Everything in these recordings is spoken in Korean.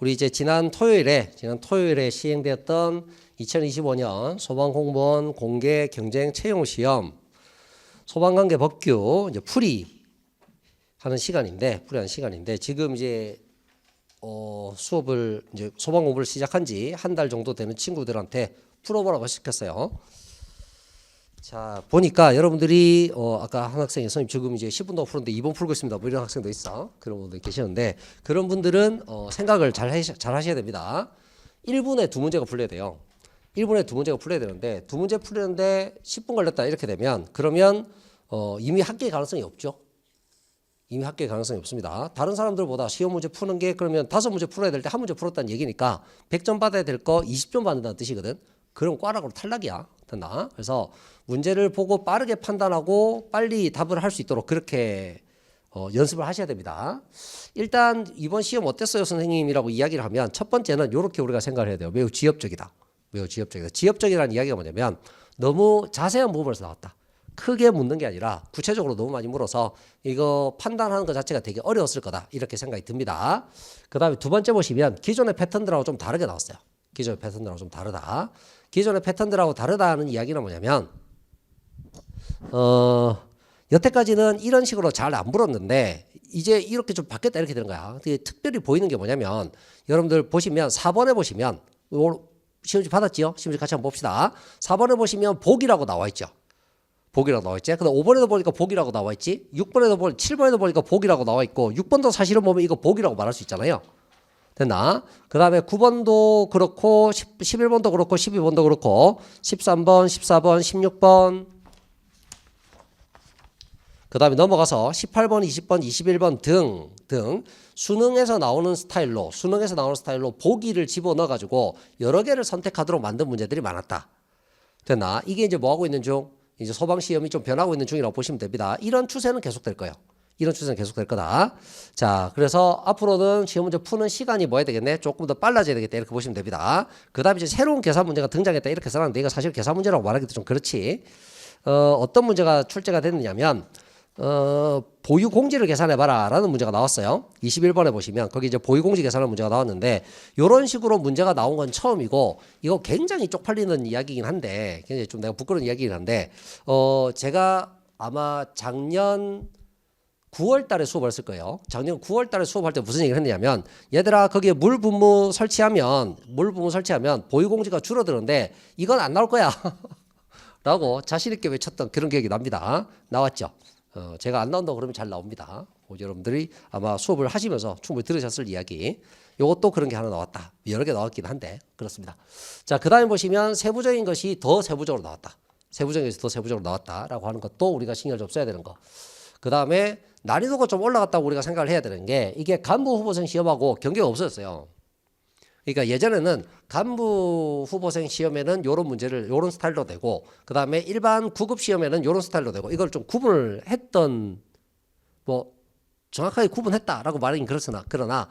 우리 이제 지난 토요일에 시행되었던 2025년 소방공무원 공개 경쟁 채용 시험 소방관계 법규 이제 풀이하는 시간인데 지금 이제 수업을 이제 소방 공부를 시작한 지 한 달 정도 되는 친구들한테 풀어보라고 시켰어요. 자, 보니까 여러분들이 아까 한 학생이 선생님 지금 이제 10분 더 풀었는데 2번 풀고 있습니다. 뭐 이런 학생도 있어. 그런 분들 계시는데 그런 분들은 생각을 잘 하셔야 됩니다. 1분에 두 문제가 풀려야 돼요. 1분에 두 문제가 풀려야 되는데 두 문제 풀렸는데 10분 걸렸다 이렇게 되면 그러면 이미 합계 가능성이 없죠. 이미 합계 가능성이 없습니다. 다른 사람들보다 시험 문제 푸는 게 그러면 5문제 풀어야 될 때 한 문제 풀었다는 얘기니까 100점 받아야 될 거 20점 받는다는 뜻이거든. 그럼 꽈락으로 탈락이야. 됐나? 그래서 문제를 보고 빠르게 판단하고 빨리 답을 할 수 있도록 그렇게 연습을 하셔야 됩니다. 일단 이번 시험 어땠어요 선생님이라고 이야기를 하면 첫 번째는 이렇게 우리가 생각을 해야 돼요. 매우 지엽적이다. 매우 지엽적이다. 지엽적이라는 이야기가 뭐냐면 너무 자세한 부분에서 나왔다. 크게 묻는 게 아니라 구체적으로 너무 많이 물어서 이거 판단하는 것 자체가 되게 어려웠을 거다. 이렇게 생각이 듭니다. 그 다음에 두 번째 보시면 기존의 패턴들하고 좀 다르게 나왔어요. 기존의 패턴들하고 좀 다르다. 기존의 패턴들하고 다르다는 이야기는 뭐냐면 여태까지는 이런 식으로 잘 안 물었는데 이제 이렇게 좀 바뀌었다 이렇게 되는 거야. 특별히 보이는 게 뭐냐면 여러분들 보시면 4번에 보시면 시험지 받았지요? 시험지 같이 한번 봅시다. 4번에 보시면 복이라고 나와 있죠. 복이라고 나와 있지. 근데 5번에도 보니까 복이라고 나와 있지. 6번에도 보니까 7번에도 보니까 복이라고 나와 있고 6번도 사실은 보면 이거 복이라고 말할 수 있잖아요. 됐나? 그 다음에 9번도 그렇고 11번도 그렇고 12번도 그렇고 13번, 14번, 16번 그 다음에 넘어가서 18번, 20번, 21번 등 수능에서 나오는 스타일로 보기를 집어넣어 가지고 여러 개를 선택하도록 만든 문제들이 많았다. 됐나? 이게 이제 뭐 하고 있는 중? 이제 소방시험이 좀 변하고 있는 중이라고 보시면 됩니다. 이런 추세는 계속될 거예요. 이런 추세는 계속될 거다. 자, 그래서 앞으로는 시험 문제 푸는 시간이 뭐 해야 되겠네? 조금 더 빨라져야 되겠다. 이렇게 보시면 됩니다. 그 다음에 이제 새로운 계산 문제가 등장했다. 이렇게 써놨는데 이거 사실 계산 문제라고 말하기도 좀 그렇지. 어떤 문제가 출제가 됐느냐면 보유 공지를 계산해봐라 라는 문제가 나왔어요. 21번에 보시면 거기 이제 보유 공지 계산하는 문제가 나왔는데 이런 식으로 문제가 나온 건 처음이고 이거 굉장히 쪽팔리는 이야기이긴 한데 굉장히 좀 내가 부끄러운 이야기이긴 한데 제가 아마 작년 9월 달에 수업을 했을 거예요. 작년 9월 달에 수업할 때 무슨 얘기를 했냐면 얘들아 거기에 물 분무 설치하면 보유 공지가 줄어드는데 이건 안 나올 거야 라고 자신 있게 외쳤던 그런 기억이 납니다. 나왔죠. 제가 안 나온다고 그러면 잘 나옵니다. 여러분들이 아마 수업을 하시면서 충분히 들으셨을 이야기. 요것도 그런 게 하나 나왔다. 여러 개 나왔긴 한데 그렇습니다. 자, 그 다음에 보시면 세부적인 것이 더 세부적으로 나왔다. 세부적인 것이 더 세부적으로 나왔다라고 하는 것도 우리가 신경을 좀 써야 되는 거. 그 다음에 난이도가 좀 올라갔다고 우리가 생각을 해야 되는 게 이게 간부 후보생 시험하고 경계가 없어졌어요. 그러니까 예전에는 간부 후보생 시험에는 요런 문제를 요런 스타일로 되고 그 다음에 일반 구급 시험에는 요런 스타일로 되고 이걸 좀 구분을 했던 뭐 정확하게 구분했다라고 말하긴 그러나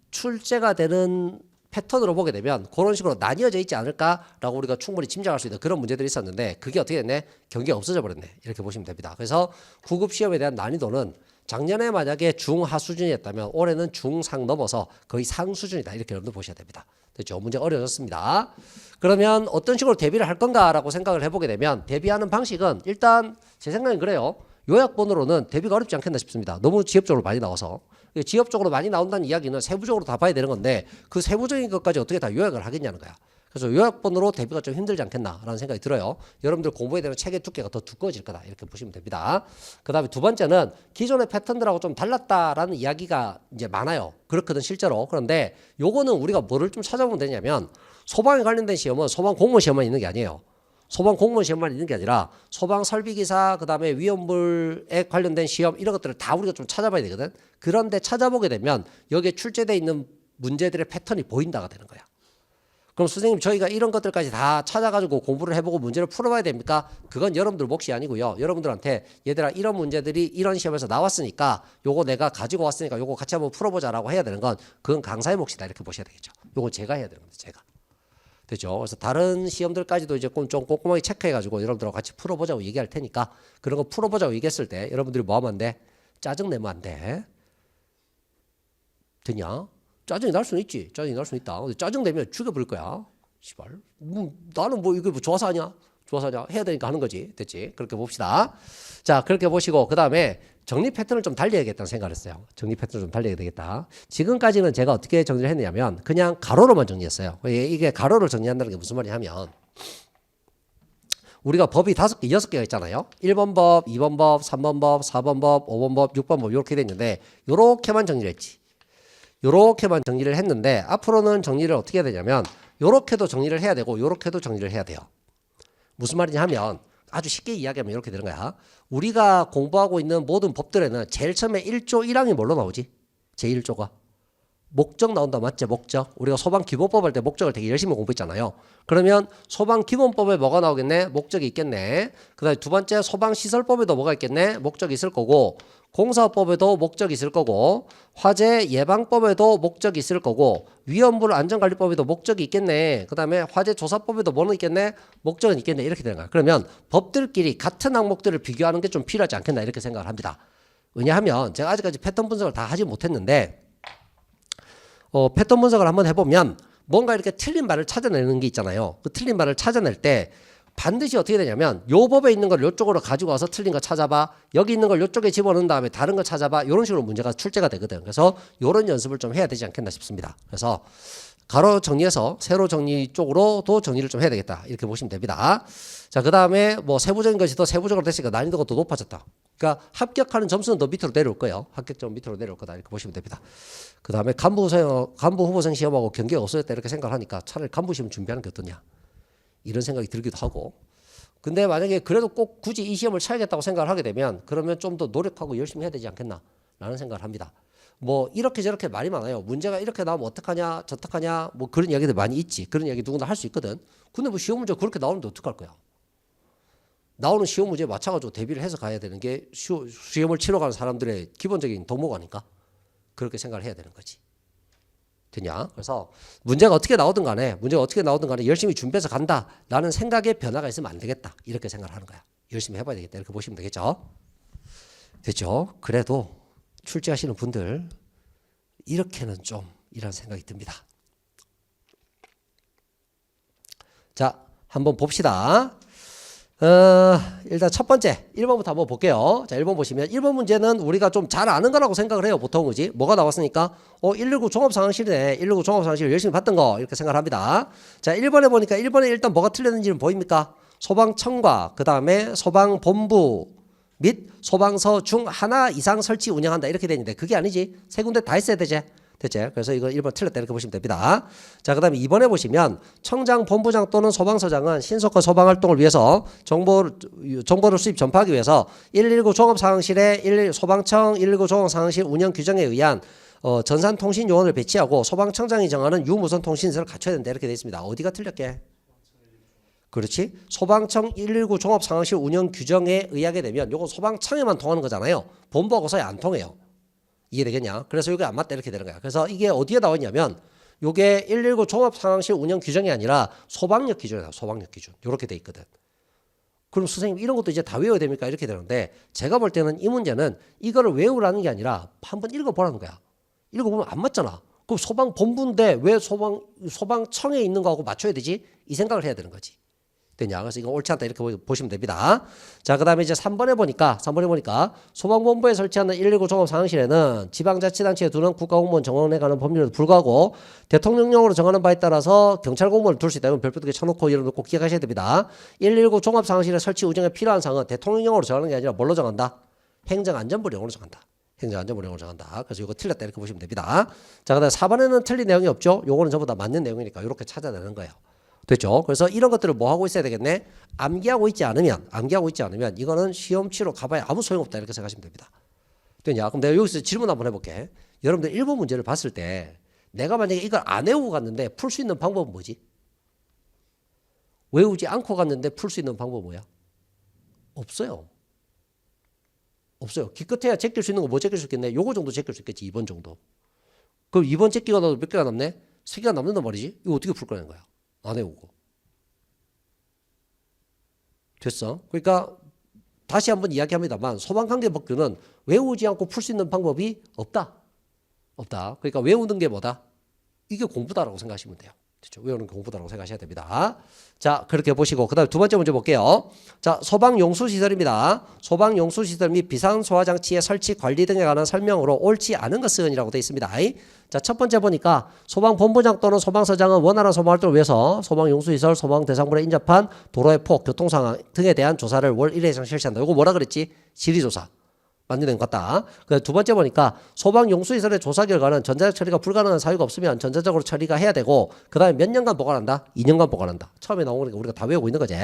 출제가 되는 패턴으로 보게 되면 그런 식으로 나뉘어져 있지 않을까라고 우리가 충분히 짐작할 수 있는 그런 문제들이 있었는데 그게 어떻게 됐네? 경계가 없어져 버렸네. 이렇게 보시면 됩니다. 그래서 구급 시험에 대한 난이도는 작년에 만약에 중하 수준이었다면 올해는 중상 넘어서 거의 상 수준이다. 이렇게 여러분들 보셔야 됩니다. 됐죠? 문제 어려졌습니다. 그러면 어떤 식으로 대비를 할 건가라고 생각을 해보게 되면 대비하는 방식은 일단 제 생각엔 그래요. 요약본으로는 대비가 어렵지 않겠나 싶습니다. 너무 지엽적으로 많이 나와서. 지엽적으로 많이 나온다는 이야기는 세부적으로 다 봐야 되는 건데 그 세부적인 것까지 어떻게 다 요약을 하겠냐는 거야. 그래서 요약본으로 대비가 좀 힘들지 않겠나라는 생각이 들어요. 여러분들 공부에 대한 책의 두께가 더 두꺼워질 거다. 이렇게 보시면 됩니다. 그 다음에 두 번째는 기존의 패턴들하고 좀 달랐다라는 이야기가 이제 많아요. 그렇거든 실제로. 그런데 요거는 우리가 뭐를 좀 찾아보면 되냐면 소방에 관련된 시험은 소방 공무원 시험만 있는 게 아니에요. 소방 공무원 시험만 있는 게 아니라 소방 설비기사 그다음에 위험물에 관련된 시험 이런 것들을 다 우리가 좀 찾아봐야 되거든. 그런데 찾아보게 되면 여기에 출제되어 있는 문제들의 패턴이 보인다가 되는 거야. 그럼 선생님 저희가 이런 것들까지 다 찾아가지고 공부를 해보고 문제를 풀어봐야 됩니까? 그건 여러분들 몫이 아니고요. 여러분들한테 얘들아 이런 문제들이 이런 시험에서 나왔으니까 요거 내가 가지고 왔으니까 요거 같이 한번 풀어보자라고 해야 되는 건 그건 강사의 몫이다 이렇게 보셔야 되겠죠. 요건 제가 해야 되는 겁니다. 제가. 되죠. 그래서 다른 시험들까지도 이제 좀 꼼꼼하게 체크해가지고 여러분들하고 같이 풀어보자고 얘기할 테니까 그런 거 풀어보자고 얘기했을 때 여러분들이 뭐 하면 안 돼? 짜증내면 안 돼. 되냐? 짜증이 날 수는 있지. 짜증이 날 수는 있다. 근데 짜증 내면 죽여버릴 거야. 씨발. 나는 뭐 이거 뭐 좋아서 하냐? 좋아서 하냐? 해야 되니까 하는 거지. 됐지? 그렇게 봅시다. 자, 그렇게 보시고 그 다음에 정리 패턴을 좀 달리해야겠다는 생각을 했어요. 정리 패턴을 좀 달려야 되겠다. 지금까지는 제가 어떻게 정리를 했냐면 그냥 가로로만 정리했어요. 이게 가로로 정리한다는 게 무슨 말이냐면 우리가 법이 5개, 6개가 있잖아요. 1번 법, 2번 법, 3번 법, 4번 법, 5번 법, 6번 법 이렇게 돼 있는데 요렇게만 정리를 했지. 요렇게만 정리를 했는데 앞으로는 정리를 어떻게 해야 되냐면 요렇게도 정리를 해야 되고 요렇게도 정리를 해야 돼요. 무슨 말이냐 하면 아주 쉽게 이야기하면 이렇게 되는 거야. 우리가 공부하고 있는 모든 법들에는 제일 처음에 1조 1항이 뭘로 나오지? 제1조가 목적 나온다. 맞지? 목적. 우리가 소방기본법 할 때 목적을 되게 열심히 공부했잖아요. 그러면 소방기본법에 뭐가 나오겠네? 목적이 있겠네. 그 다음에 두 번째 소방시설법에도 뭐가 있겠네? 목적이 있을 거고 공사법에도 목적이 있을 거고 화재 예방법에도 목적이 있을 거고 위험물 안전관리법에도 목적이 있겠네. 그 다음에 화재 조사법에도 뭐는 있겠네? 목적은 있겠네. 이렇게 되는 거야. 그러면 법들끼리 같은 항목들을 비교하는 게 좀 필요하지 않겠나 이렇게 생각을 합니다. 왜냐하면 제가 아직까지 패턴 분석을 다 하지 못했는데 패턴 분석을 한번 해보면 뭔가 이렇게 틀린 말을 찾아내는 게 있잖아요. 그 틀린 말을 찾아낼 때 반드시 어떻게 되냐면 요 법에 있는 걸 요쪽으로 가지고 와서 틀린 거 찾아봐. 여기 있는 걸 요쪽에 집어넣은 다음에 다른 거 찾아봐. 이런 식으로 문제가 출제가 되거든. 그래서 요런 연습을 좀 해야 되지 않겠나 싶습니다. 그래서 가로 정리해서 세로 정리 쪽으로도 정리를 좀 해야 되겠다. 이렇게 보시면 됩니다. 자, 그 다음에 뭐 세부적인 것이 더 세부적으로 됐으니까 난이도가 더 높아졌다. 그러니까 합격하는 점수는 더 밑으로 내려올 거예요. 합격점 밑으로 내려올 거다. 이렇게 보시면 됩니다. 그 다음에 간부 후보생 시험하고 경계가 없어졌다. 이렇게 생각을 하니까 차라리 간부 시험 준비하는 게 어떠냐. 이런 생각이 들기도 하고. 근데 만약에 그래도 꼭 굳이 이 시험을 쳐야겠다고 생각을 하게 되면 그러면 좀 더 노력하고 열심히 해야 되지 않겠나 라는 생각을 합니다. 뭐 이렇게 저렇게 말이 많아요. 문제가 이렇게 나오면 어떡하냐 저떡하냐 뭐 그런 이야기들 많이 있지. 그런 이야기 누구나 할 수 있거든. 근데 뭐 시험 문제 그렇게 나오는데 어떡할 거야. 나오는 시험 문제에 맞춰가지고 대비를 해서 가야 되는 게 시험을 치러 가는 사람들의 기본적인 덕목 아닌가? 그렇게 생각을 해야 되는 거지. 되냐? 그래서 문제가 어떻게 나오든 간에 열심히 준비해서 간다라는 생각에 변화가 있으면 안 되겠다. 이렇게 생각을 하는 거야. 열심히 해봐야 되겠다. 이렇게 보시면 되겠죠? 됐죠? 그래도 출제하시는 분들 이렇게는 좀 이런 생각이 듭니다. 자, 한번 봅시다. 일단 첫 번째 1번부터 한번 볼게요. 자, 1번 보시면 1번 문제는 우리가 좀 잘 아는 거라고 생각을 해요. 보통 그지? 뭐가 나왔으니까 119 종합상황실이네. 119 종합상황실 열심히 봤던 거 이렇게 생각을 합니다. 자, 1번에 보니까 1번에 일단 뭐가 틀렸는지는 보입니까? 소방청과 그 다음에 소방본부 및 소방서 중 하나 이상 설치 운영한다 이렇게 돼 있는데 그게 아니지. 세 군데 다 있어야 되지. 됐지? 그래서 이거 1번 틀렸다 이렇게 보시면 됩니다. 자, 그 다음에 2번에 보시면 청장, 본부장 또는 소방서장은 신속한 소방활동을 위해서 정보를 수입 전파하기 위해서 119 종합상황실에 소방청 119 종합상황실 운영 규정에 의한 전산통신 요원을 배치하고 소방청장이 정하는 유무선 통신사를 갖춰야 된다 이렇게 돼 있습니다. 어디가 틀렸게? 그렇지? 소방청 119 종합상황실 운영 규정에 의하게 되면 요거 소방청에만 통하는 거잖아요. 본부하고 서에 안 통해요. 이해되겠냐? 그래서 이게 안 맞다 이렇게 되는 거야. 그래서 이게 어디에 나와 있냐면 요게 119 종합상황실 운영 규정이 아니라 소방력 기준이다. 소방력 기준. 요렇게 돼 있거든. 그럼 선생님 이런 것도 이제 다 외워야 됩니까? 이렇게 되는데 제가 볼 때는 이 문제는 이거를 외우라는 게 아니라 한번 읽어보라는 거야. 읽어보면 안 맞잖아. 그럼 소방본부인데 왜 소방청에 있는 거하고 맞춰야 되지? 이 생각을 해야 되는 거지. 되냐? 그래서 이거 옳지 않다 이렇게 보시면 됩니다. 자, 그 다음에 이제 3번에 보니까 소방본부에 설치하는 119 종합상황실에는 지방자치단체에 두는 국가공무원 정원에 관한 법률에도 불구하고 대통령령으로 정하는 바에 따라서 경찰공무원을 둘 수 있다. 이건 별표두개 쳐놓고 이런 거 꼭 기억하셔야 됩니다. 119 종합상황실의 설치 운영에 필요한 사항은 대통령령으로 정하는 게 아니라 뭘로 정한다? 행정안전부령으로 정한다. 행정안전부령으로 정한다. 그래서 이거 틀렸다 이렇게 보시면 됩니다. 자, 그 다음에 4번에는 틀린 내용이 없죠. 요거는 전부 다 맞는 내용이니까 이렇게 찾아내는 거예요. 됐죠? 그래서 이런 것들을 뭐 하고 있어야 되겠네? 암기하고 있지 않으면 이거는 시험 치러 가봐야 아무 소용없다 이렇게 생각하시면 됩니다. 됐냐? 그럼 내가 여기서 질문 한번 해볼게. 여러분들 1번 문제를 봤을 때 내가 만약에 이걸 안 외우고 갔는데 풀 수 있는 방법은 뭐지? 외우지 않고 갔는데 풀 수 있는 방법은 뭐야? 없어요. 기껏해야 제낄 수 있는 거 뭐 제낄 수 있겠네? 요거 정도 제낄 수 있겠지. 2번 정도. 그럼 2번 제끼가 나도 몇 개가 남네? 3개가 남는단 말이지? 이거 어떻게 풀 거냐는 거야. 안 외우고. 됐어? 그러니까 다시 한번 이야기합니다만 소방관계법규는 외우지 않고 풀 수 있는 방법이 없다. 그러니까 외우는 게 뭐다? 이게 공부다라고 생각하시면 돼요. 그렇죠? 외우는 공부다라고 생각하셔야 됩니다. 자, 그렇게 보시고 그다음에 두 번째 문제 볼게요. 자, 소방용수시설입니다. 소방용수시설 및 비상소화장치의 설치 관리 등에 관한 설명으로 옳지 않은 것은이라고 되어 있습니다. 자, 첫 번째 보니까 소방본부장 또는 소방서장은 원활한 소방활동을 위해서 소방용수시설, 소방대상물에 인접한 도로의 폭, 교통상황 등에 대한 조사를 월 1회 이상 실시한다. 이거 뭐라 그랬지? 질의조사. 맞는 것 같다. 두 번째 보니까 소방용수시설의 조사 결과는 전자적 처리가 불가능한 사유가 없으면 전자적으로 처리가 해야 되고 그 다음에 몇 년간 보관한다? 2년간 보관한다. 처음에 나온 거니까 우리가 다 외우고 있는 거지.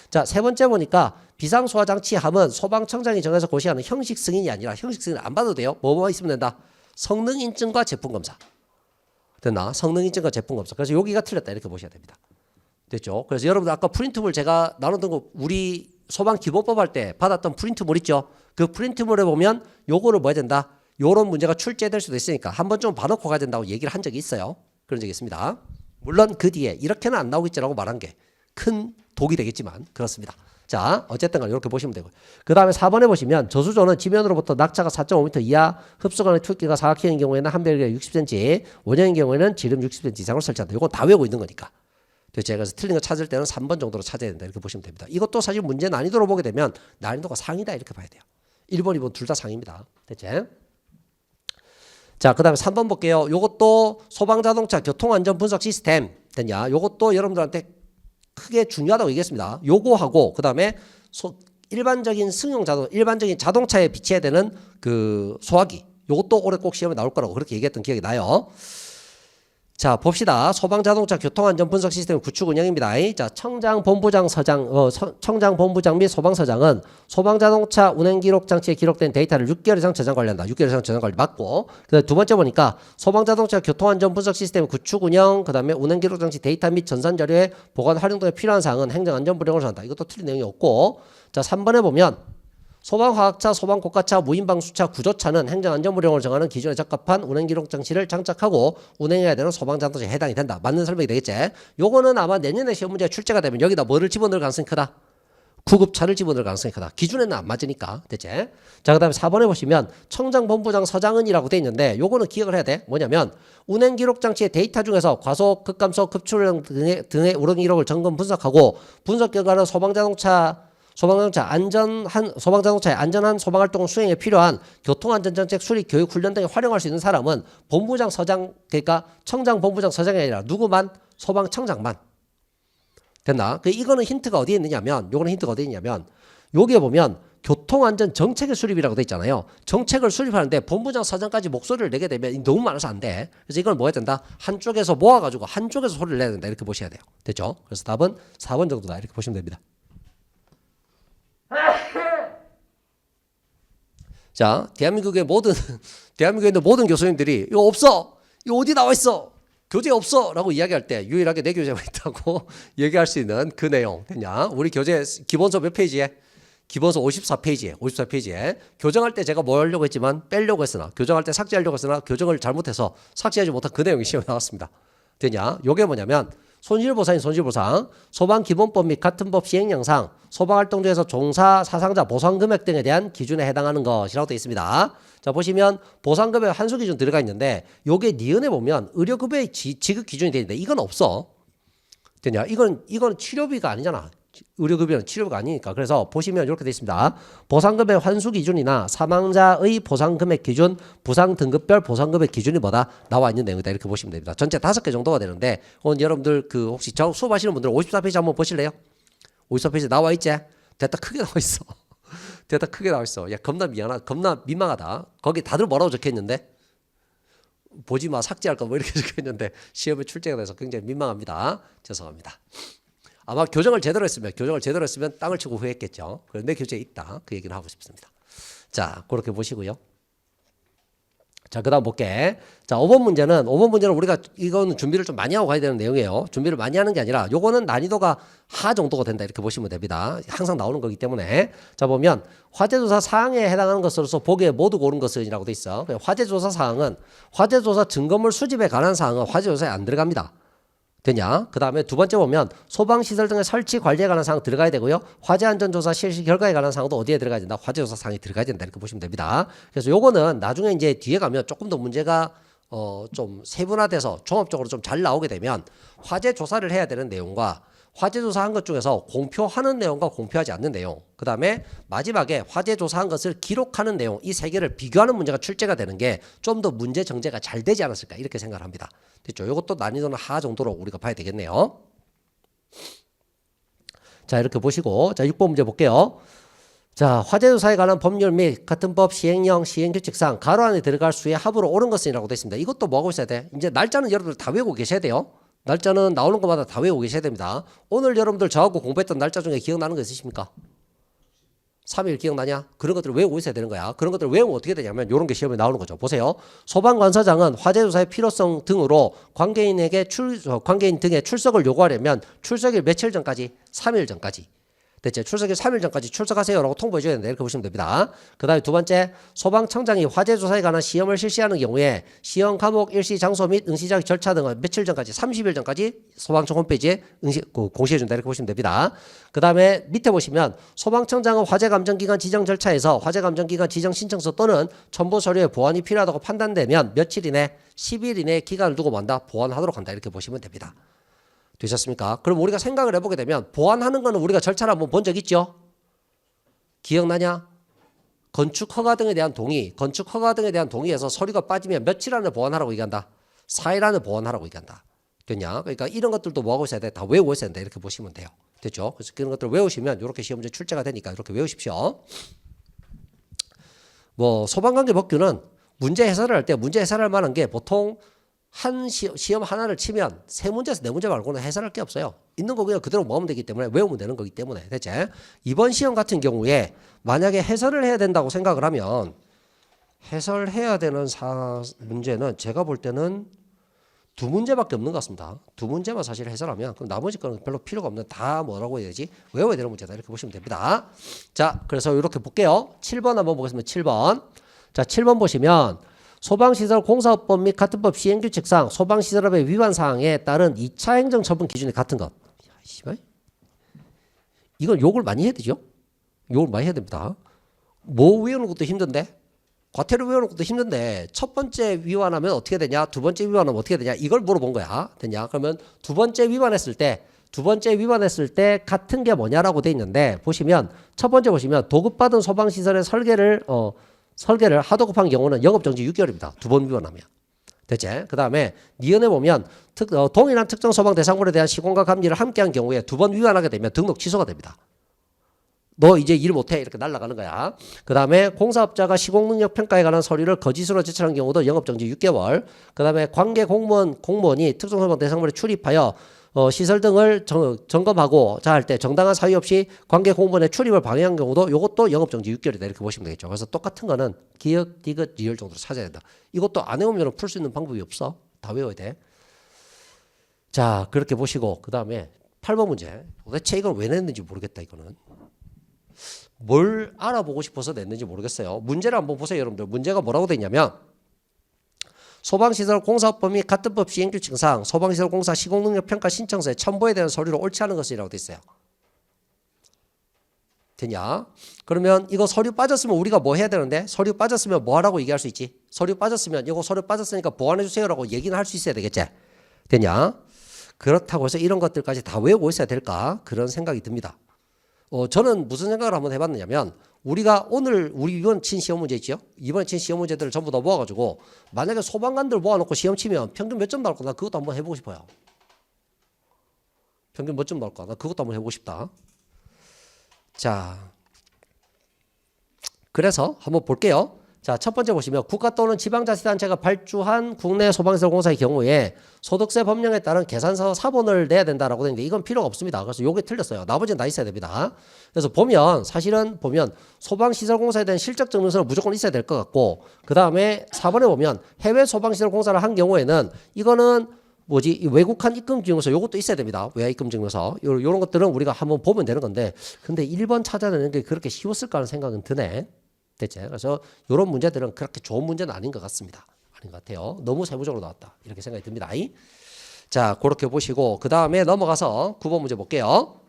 자, 세 번째 보니까 비상소화장치 함은 소방청장이 정해서 고시하는 형식 승인이 아니라 형식 승인 안 받아도 돼요. 뭐뭐 있으면 된다? 성능 인증과 제품 검사. 됐나? 성능 인증과 제품 검사. 그래서 여기가 틀렸다 이렇게 보셔야 됩니다. 됐죠? 그래서 여러분들 아까 프린트물 제가 나눴던 거 우리 소방 기본법 할 때 받았던 프린트물 있죠? 그 프린트물에 보면 요거를 뭐 해야 된다? 요런 문제가 출제될 수도 있으니까 한번 좀 봐놓고 가야 된다고 얘기를 한 적이 있어요. 그런 적이 있습니다. 물론 그 뒤에 이렇게는 안 나오겠지라고 말한 게 큰 독이 되겠지만 그렇습니다. 자, 어쨌든 간에 이렇게 보시면 되고. 그 다음에 4번에 보시면 저수조는 지면으로부터 낙차가 4.5m 이하, 흡수관의 투기가 사각형인 경우에는 한 벽에 60cm, 원형인 경우에는 지름 60cm 이상으로 설치한다. 이건 다 외우고 있는 거니까. 제가 그래서 틀린 거 찾을 때는 3번 정도로 찾아야 된다. 이렇게 보시면 됩니다. 이것도 사실 문제 난이도로 보게 되면 난이도가 상이다. 이렇게 봐야 돼요. 1번, 2번 둘 다 상입니다. 됐지? 자, 그 다음에 3번 볼게요. 요것도 소방자동차 교통안전분석 시스템 됐냐? 요것도 여러분들한테 크게 중요하다고 얘기했습니다. 요거하고 그 다음에 일반적인 일반적인 자동차에 비치해야 되는 그 소화기 요것도 올해 꼭 시험에 나올 거라고 그렇게 얘기했던 기억이 나요. 자, 봅시다. 소방자동차 교통안전분석 시스템 구축 운영입니다. 자, 청장, 본부장, 청장, 본부장 및 소방서장은 소방자동차 운행기록 장치에 기록된 데이터를 6개월 이상 저장 관리한다. 6개월 이상 저장 관리 맞고. 두 번째 보니까 소방자동차 교통안전분석 시스템 구축 운영, 그 다음에 운행기록 장치 데이터 및 전산자료의 보관 활용 등에 필요한 사항은 행정안전부령으로 정한다. 이것도 틀린 내용이 없고. 자, 3번에 보면 소방화학차, 소방고가차, 무인방수차, 구조차는 행정안전부령을 정하는 기준에 적합한 운행기록 장치를 장착하고 운행해야 되는 소방자동차에 해당이 된다. 맞는 설명이 되겠지? 요거는 아마 내년에 시험 문제가 출제가 되면 여기다 뭐를 집어넣을 가능성이 크다? 구급차를 집어넣을 가능성이 크다. 기준에는 안 맞으니까. 됐지? 자, 그 다음에 4번에 보시면 청장, 본부장, 서장은이라고 돼 있는데 요거는 기억을 해야 돼. 뭐냐면 운행기록 장치의 데이터 중에서 과속, 급감속, 급출력 등의 운행기록을 점검 분석하고 분석 결과는 소방자동차의 안전한 소방활동 수행에 필요한 교통안전정책 수립 교육 훈련 등에 활용할 수 있는 사람은 본부장 서장 그러니까 청장 본부장 서장이 아니라 누구만 소방청장만 됐나? 이거는 힌트가 어디에 있느냐면 요거는 힌트가 어디에 있냐면 여기에 보면 교통안전 정책의 수립이라고 돼 있잖아요. 정책을 수립하는데 본부장 서장까지 목소리를 내게 되면 너무 많아서 안 돼. 그래서 이걸 뭐 해야 된다? 한쪽에서 모아가지고 한쪽에서 소리를 내야 된다. 이렇게 보셔야 돼요. 됐죠? 그래서 답은 4번 정도다. 이렇게 보시면 됩니다. 자, 대한민국에 있는 모든 교수님들이 이거 없어, 이거 어디 나와 있어, 교재 없어 라고 이야기할 때 유일하게 내 교재가 있다고 얘기할 수 있는 그 내용 됐냐? 우리 교재 기본서 몇 페이지에? 기본서 54페이지에 교정할 때 제가 뭐 하려고 했지만 빼려고 했으나 교정할 때 삭제하려고 했으나 교정을 잘못해서 삭제하지 못한 그 내용이 시험에 나왔습니다. 됐냐? 요게 뭐냐면 손실보상인 손실보상, 소방기본법 및 같은 법 시행령상, 소방활동 중에서 종사 사상자 보상금액 등에 대한 기준에 해당하는 것이라고 되어 있습니다. 자, 보시면 보상금액 한수 기준 들어가 있는데 요게 니은에 보면 의료급여의 지급 기준이 되어 있는데 이건 없어. 됐냐? 이건 치료비가 아니잖아. 의료급여는 치료비가 아니니까. 그래서 보시면 이렇게 되어 있습니다. 보상금액 환수 기준이나 사망자의 보상금액 기준, 부상 등급별 보상금액 기준이 뭐다? 나와 있는 내용이다. 이렇게 보시면 됩니다. 전체 5개 정도가 되는데 오늘 여러분들 혹시 수업하시는 분들은 54페이지 한번 보실래요? 54페이지 나와 있지? 됐다 크게 나와 있어. 됐다 크게 나와 있어. 야, 겁나 민망하다. 거기 다들 뭐라고 적혀 있는데? 보지 마, 삭제할까 뭐 이렇게 적혀 있는데 시험에 출제가 돼서 굉장히 민망합니다. 죄송합니다. 아마 교정을 제대로 했으면 땅을 치고 후회했겠죠. 그런데 교재에 있다. 그 얘기를 하고 싶습니다. 자, 그렇게 보시고요. 자, 그 다음 볼게. 자, 5번 문제는 우리가 이거는 준비를 좀 많이 하고 가야 되는 내용이에요. 준비를 많이 하는 게 아니라 요거는 난이도가 하 정도가 된다. 이렇게 보시면 됩니다. 항상 나오는 거기 때문에. 자, 보면 화재조사 사항에 해당하는 것으로서 보기에 모두 고른 것은이라고 돼 있어. 화재조사 사항은 화재조사 증거물 수집에 관한 사항은 화재조사에 안 들어갑니다. 되냐? 그 다음에 두 번째 보면 소방시설 등의 설치 관리에 관한 사항 들어가야 되고요. 화재안전조사 실시 결과에 관한 사항도 어디에 들어가야 된다? 화재조사 사항이 들어가야 된다. 이렇게 보시면 됩니다. 그래서 요거는 나중에 이제 뒤에 가면 조금 더 문제가 좀 세분화돼서 종합적으로 좀 잘 나오게 되면 화재 조사를 해야 되는 내용과 화재 조사한 것 중에서 공표하는 내용과 공표하지 않는 내용, 그 다음에 마지막에 화재 조사한 것을 기록하는 내용, 이 세 개를 비교하는 문제가 출제가 되는 게 좀 더 문제 정제가 잘 되지 않았을까 이렇게 생각을 합니다. 됐죠? 이것도 난이도는 하 정도로 우리가 봐야 되겠네요. 자, 이렇게 보시고, 자, 6번 문제 볼게요. 자, 화재 조사에 관한 법률 및 같은 법 시행령 시행규칙상 가로 안에 들어갈 수의 합으로 옳은 것은이라고 되어 있습니다. 이것도 뭐 하고 있어야 돼? 이제 날짜는 여러분들 다 외우고 계셔야 돼요. 날짜는 나오는 것마다 다 외우고 계셔야 됩니다. 오늘 여러분들 저하고 공부했던 날짜 중에 기억나는 거 있으십니까? 3일 기억나냐? 그런 것들을 외우고 있어야 되는 거야. 그런 것들을 외우면 어떻게 되냐면 이런 게 시험에 나오는 거죠. 보세요. 소방관서장은 화재조사의 필요성 등으로 관계인 등의 출석을 요구하려면 출석일 며칠 전까지? 3일 전까지. 됐죠? 출석일 3일 전까지 출석하세요 라고 통보해 줘야 된다. 이렇게 보시면 됩니다. 그 다음에 두 번째, 소방청장이 화재조사에 관한 시험을 실시하는 경우에 시험 과목, 일시, 장소 및 응시작 절차 등을 며칠 전까지? 30일 전까지 소방청 홈페이지에 공시해 준다. 이렇게 보시면 됩니다. 그 다음에 밑에 보시면 소방청장은 화재감정기관 지정 절차에서 화재감정기관 지정 신청서 또는 첨부 서류의 보완이 필요하다고 판단되면 며칠 이내? 10일 이내 기간을 두고 만다 보완하도록 한다. 이렇게 보시면 됩니다. 되셨습니까? 그럼 우리가 생각을 해보게 되면 보완하는 거는 우리가 절차를 한번 본 적 있죠? 기억나냐? 건축 허가 등에 대한 동의, 건축 허가 등에 대한 동의에서 서류가 빠지면 며칠 안에 보완하라고 얘기한다? 4일 안에 보완하라고 얘기한다. 됐냐? 그러니까 이런 것들도 뭐 하고 있어야 돼? 다 외우고 있어야 된다. 이렇게 보시면 돼요. 됐죠? 그래서 그런 것들을 외우시면 이렇게 시험 문제 출제가 되니까 이렇게 외우십시오. 뭐 소방관계 법규는 문제 해설을 할 때 문제 해설할 만한 게 보통 한 시험 하나를 치면 3문제에서 4문제 말고는 해설할 게 없어요. 있는 거 그냥 그대로 모으면 되기 때문에 외우면 되는 거기 때문에. 됐지? 이번 시험 같은 경우에 만약에 해설을 해야 된다고 생각을 하면 해설해야 되는 문제는 제가 볼 때는 2문제밖에 없는 것 같습니다. 2문제만 사실 해설하면 그럼 나머지 거는 별로 필요가 없는 다 뭐라고 해야 되지? 외워야 되는 문제다. 이렇게 보시면 됩니다. 자, 그래서 이렇게 볼게요. 7번 한번 보겠습니다. 7번. 자, 7번 보시면 소방시설 공사법 및 같은 법 시행규칙상 소방시설업의 위반 사항에 따른 2차 행정처분 기준이 같은 것. 야, 씨발. 이건 욕을 많이 해야 되죠? 욕을 많이 해야 됩니다. 뭐 외우는 것도 힘든데? 과태료 외우는 것도 힘든데 첫 번째 위반하면 어떻게 되냐? 두 번째 위반하면 어떻게 되냐? 이걸 물어본 거야. 됐냐? 그러면 두 번째 위반했을 때 같은 게 뭐냐라고 돼 있는데 보시면 첫 번째 보시면 도급받은 소방시설의 설계를 하도급한 경우는 영업정지 6개월입니다. 2번 위반하면. 됐지? 그 다음에 니은에 보면 동일한 특정 소방 대상물에 대한 시공과 감리를 함께한 경우에 2번 위반하게 되면 등록 취소가 됩니다. 너 이제 일 못해 이렇게 날아가는 거야. 그 다음에 공사업자가 시공능력 평가에 관한 서류를 거짓으로 제출한 경우도 영업정지 6개월. 그 다음에 관계 공무원이 특정 소방 대상물에 출입하여 시설 등을 점검하고 자 할 때 정당한 사유 없이 관계 공무원의 출입을 방해한 경우도 이것도 영업정지 6개월이다 이렇게 보시면 되겠죠. 그래서 똑같은 거는 기역, 디귿, 리을 정도로 찾아야 된다. 이것도 안 외우면 풀 수 있는 방법이 없어. 다 외워야 돼. 자, 그렇게 보시고 그 다음에 8번 문제. 도대체 이걸 왜 냈는지 모르겠다. 이거는 뭘 알아보고 싶어서 냈는지 모르겠어요. 문제를 한번 보세요. 여러분들 문제가 뭐라고 돼 있냐면 소방시설 공사법 및 같은 법 시행규칙상 소방시설 공사 시공능력 평가 신청서에 첨부에 대한 서류를 옳지 않은 것이라고 돼 있어요. 되냐? 그러면 이거 서류 빠졌으면 우리가 뭐 해야 되는데 서류 빠졌으면 뭐 하라고 얘기할 수 있지? 서류 빠졌으면 이거 서류 빠졌으니까 보완해 주세요라고 얘기는 할 수 있어야 되겠지? 되냐? 그렇다고 해서 이런 것들까지 다 외우고 있어야 될까? 그런 생각이 듭니다. 저는 무슨 생각을 한번 해봤느냐면 우리가 오늘 우리 이번 친 시험 문제 있죠? 이번에 친 시험 문제들을 전부 다 모아가지고 만약에 소방관들 모아놓고 시험 치면 평균 몇 점 나올까? 나 그것도 한번 해보고 싶어요. 평균 몇 점 나올까? 나 그것도 한번 해보고 싶다. 자, 그래서 한번 볼게요. 자, 첫 번째 보시면 국가 또는 지방자치단체가 발주한 국내 소방시설 공사의 경우에 소득세 법령에 따른 계산서 사본을 내야 된다라고 되는데 이건 필요가 없습니다. 그래서 요게 틀렸어요. 나머지는 다 있어야 됩니다. 그래서 사실은 보면 소방시설 공사에 대한 실적 증명서는 무조건 있어야 될 것 같고 그 다음에 4번에 보면 해외 소방시설 공사를 한 경우에는 이거는 외국한 입금 증명서 요것도 있어야 됩니다. 외화 입금 증명서 요런 것들은 우리가 한번 보면 되는 건데 근데 1번 찾아내는 게 그렇게 쉬웠을까 하는 생각은 드네. 됐지? 그래서 이런 문제들은 그렇게 좋은 문제는 아닌 것 같습니다. 아닌 것 같아요. 너무 세부적으로 나왔다. 이렇게 생각이 듭니다. 자, 그렇게 보시고 그 다음에 넘어가서 9번 문제 볼게요.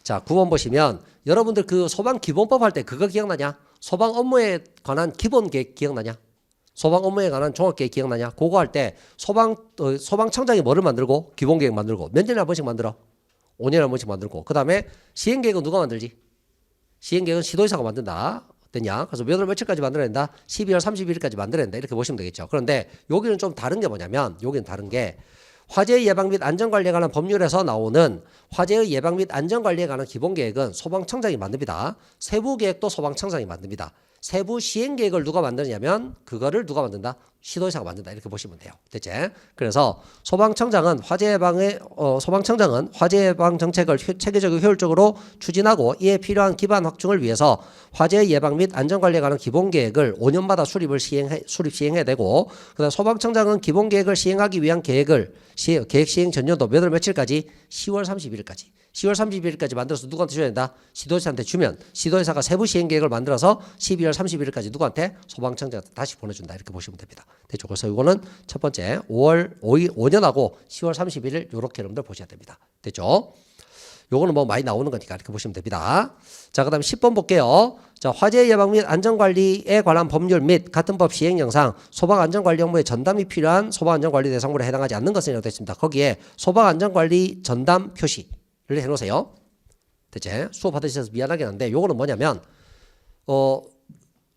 자, 9번 보시면 여러분들 그 소방 기본법 할 때 그거 기억나냐? 소방 업무에 관한 기본 계획 기억나냐? 소방 업무에 관한 종합계획 기억나냐? 그거 할 때 소방청장이 뭐를 만들고 기본계획 만들고 몇 년에 한 번씩 만들어? 5년에 한 번씩 만들고 그 다음에 시행계획은 누가 만들지? 시행계획은 시도지사가 만든다. 됐냐? 그래서 몇 월 며칠까지 만들어야 된다? 12월 31일까지 만들어야 된다. 이렇게 보시면 되겠죠. 그런데 여기는 좀 다른 게 뭐냐면 여기는 다른 게 화재 예방 및 안전관리에 관한 법률에서 나오는 화재의 예방 및 안전관리에 관한 기본계획은 소방청장이 만듭니다. 세부계획도 소방청장이 만듭니다. 세부 시행계획을 누가 만드냐면 그거를 누가 만든다? 시도지사가 만든다. 이렇게 보시면 돼요. 됐지? 그래서 소방청장은 화재 예방 정책을 체계적이고 효율적으로 추진하고 이에 필요한 기반 확충을 위해서 화재 예방 및 안전관리에 관한 기본계획을 5년마다 수립 시행해야 되고 그다음 소방청장은 기본계획을 시행하기 위한 계획 시행 전년도 몇 월 며칠까지? 10월 31일까지. 10월 31일까지 만들어서 누구한테 줘야 된다? 시도지사한테 주면 시도지사가 세부 시행 계획을 만들어서 12월 31일까지 누구한테? 소방청장한테 다시 보내준다. 이렇게 보시면 됩니다. 됐죠? 그래서 이거는 첫 번째 5년하고 10월 31일 이렇게 여러분들 보셔야 됩니다. 됐죠? 요거는 뭐 많이 나오는 거니까 이렇게 보시면 됩니다. 자, 그 다음에 10번 볼게요. 자, 화재 예방 및 안전관리에 관한 법률 및 같은 법 시행 영상, 소방안전관리 업무에 전담이 필요한 소방안전관리 대상물에 해당하지 않는 것은 이라고 되어 있습니다. 거기에 소방안전관리 전담 표시를 해놓으세요. 대체 수업 받으셔서 미안하긴 한데 요거는 뭐냐면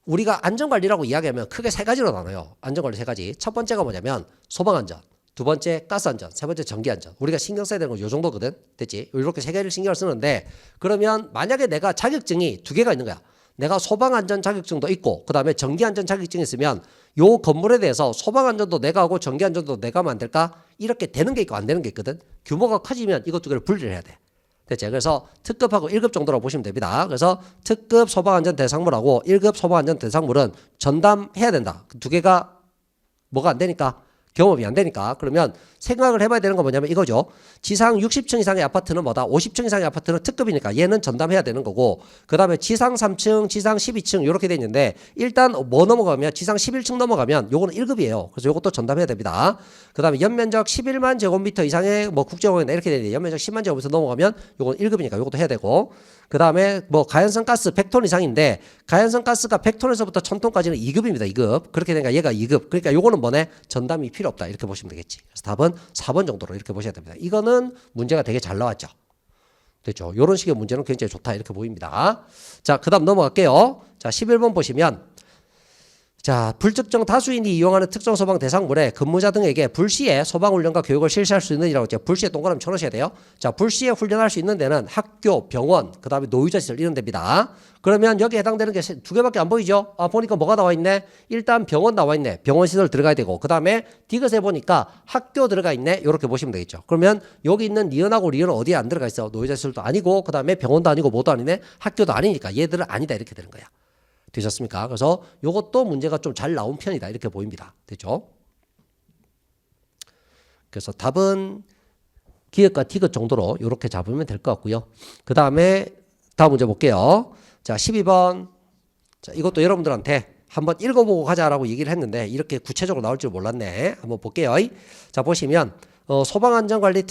우리가 안전관리라고 이야기하면 크게 세 가지로 나눠요. 안전관리 세 가지. 첫 번째가 뭐냐면 소방안전, 두 번째 가스안전, 세 번째 전기안전. 우리가 신경 써야 되는 건 요 정도거든. 됐지? 이렇게 세 개를 신경을 쓰는데 그러면 만약에 내가 자격증이 두 개가 있는 거야. 내가 소방안전 자격증도 있고 그 다음에 전기안전 자격증이 있으면 요 건물에 대해서 소방안전도 내가 하고 전기안전도 내가 만들까? 이렇게 되는 게 있고 안 되는 게 있거든. 규모가 커지면 이것 두 개를 분리를 해야 돼. 됐지? 그래서 특급하고 1급 정도라고 보시면 됩니다. 그래서 특급 소방안전 대상물하고 1급 소방안전 대상물은 전담해야 된다. 두 개가 뭐가 안 되니까 경험이 안 되니까 그러면 생각을 해봐야 되는 건 뭐냐면 이거죠. 지상 60층 이상의 아파트는 뭐다? 50층 이상의 아파트는 특급이니까 얘는 전담해야 되는 거고 그 다음에 지상 3층, 지상 12층 이렇게 돼 있는데 일단 뭐 넘어가면 지상 11층 넘어가면 요거는 1급이에요. 그래서 요것도 전담해야 됩니다. 그 다음에 연면적 11만 제곱미터 이상의 뭐 국제공원이나 이렇게 되는데 연면적 10만 제곱미터 넘어가면 요거는 1급이니까 요것도 해야 되고 그 다음에 뭐 가연성 가스 100톤 이상인데 가연성 가스가 100톤에서부터 1000톤까지는 2급입니다. 2급. 그렇게 되니까 얘가 2급. 그러니까 요거는 뭐네? 전담이 필요 없다. 이렇게 보시면 되겠지. 그래서 답은 4번 정도로 이렇게 보셔야 됩니다. 이거는 문제가 되게 잘 나왔죠. 됐죠? 요런 식의 문제는 굉장히 좋다. 이렇게 보입니다. 자, 그 다음 넘어갈게요. 자, 11번 보시면 자, 불특정 다수인이 이용하는 특정 소방 대상물에 근무자 등에게 불시에 소방훈련과 교육을 실시할 수 있는이라고 했죠. 불시에 동그라미 쳐놓으셔야 돼요. 자, 불시에 훈련할 수 있는 데는 학교, 병원, 그 다음에 노유자시설 이런 데입니다. 그러면 여기에 해당되는 게 두 개밖에 안 보이죠? 아, 보니까 뭐가 나와 있네? 일단 병원 나와 있네. 병원 시설 들어가야 되고 그 다음에 디귿에 보니까 학교 들어가 있네. 이렇게 보시면 되겠죠. 그러면 여기 있는 니은하고 리은은 어디에 안 들어가 있어? 노유자시설도 아니고 그 다음에 병원도 아니고 뭐도 아니네. 학교도 아니니까 얘들은 아니다 이렇게 되는 거야. 되셨습니까? 그래서 이것도 문제가 좀 잘 나온 편이다 이렇게 보입니다. 됐죠? 그래서 답은 기획과 디귿 정도로 이렇게 잡으면 될 것 같고요. 그 다음에 다음 문제 볼게요. 자, 12번. 자, 이것도 여러분들한테 한번 읽어보고 가자라고 얘기를 했는데 이렇게 구체적으로 나올 줄 몰랐네. 한번 볼게요. 자, 보시면 소방안전관리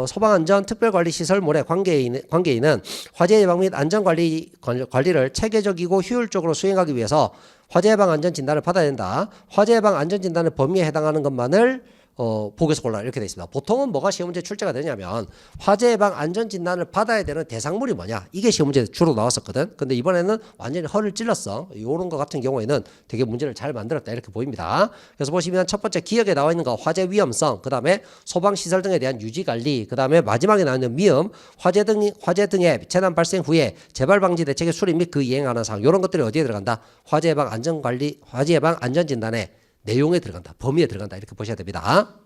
소방안전 특별관리시설물의 관계인은 화재 예방 및 안전관리를 체계적이고 효율적으로 수행하기 위해서 화재 예방 안전진단을 받아야 된다. 화재 예방 안전진단의 범위에 해당하는 것만을 보고서 골라 이렇게 되어 있습니다. 보통은 뭐가 시험 문제 출제가 되냐면 화재 예방 안전 진단을 받아야 되는 대상물이 뭐냐 이게 시험 문제 주로 나왔었거든. 근데 이번에는 완전히 허를 찔렀어. 이런 거 같은 경우에는 되게 문제를 잘 만들었다 이렇게 보입니다. 그래서 보시면 첫 번째 기억에 나와 있는 거 화재 위험성, 그 다음에 소방 시설 등에 대한 유지 관리, 그 다음에 마지막에 나오는 미음, 화재 등의 재난 발생 후에 재발 방지 대책의 수립 및 그 이행하는 사항 이런 것들이 어디에 들어간다? 화재 예방 안전 진단에 내용에 들어간다. 범위에 들어간다. 이렇게 보셔야 됩니다.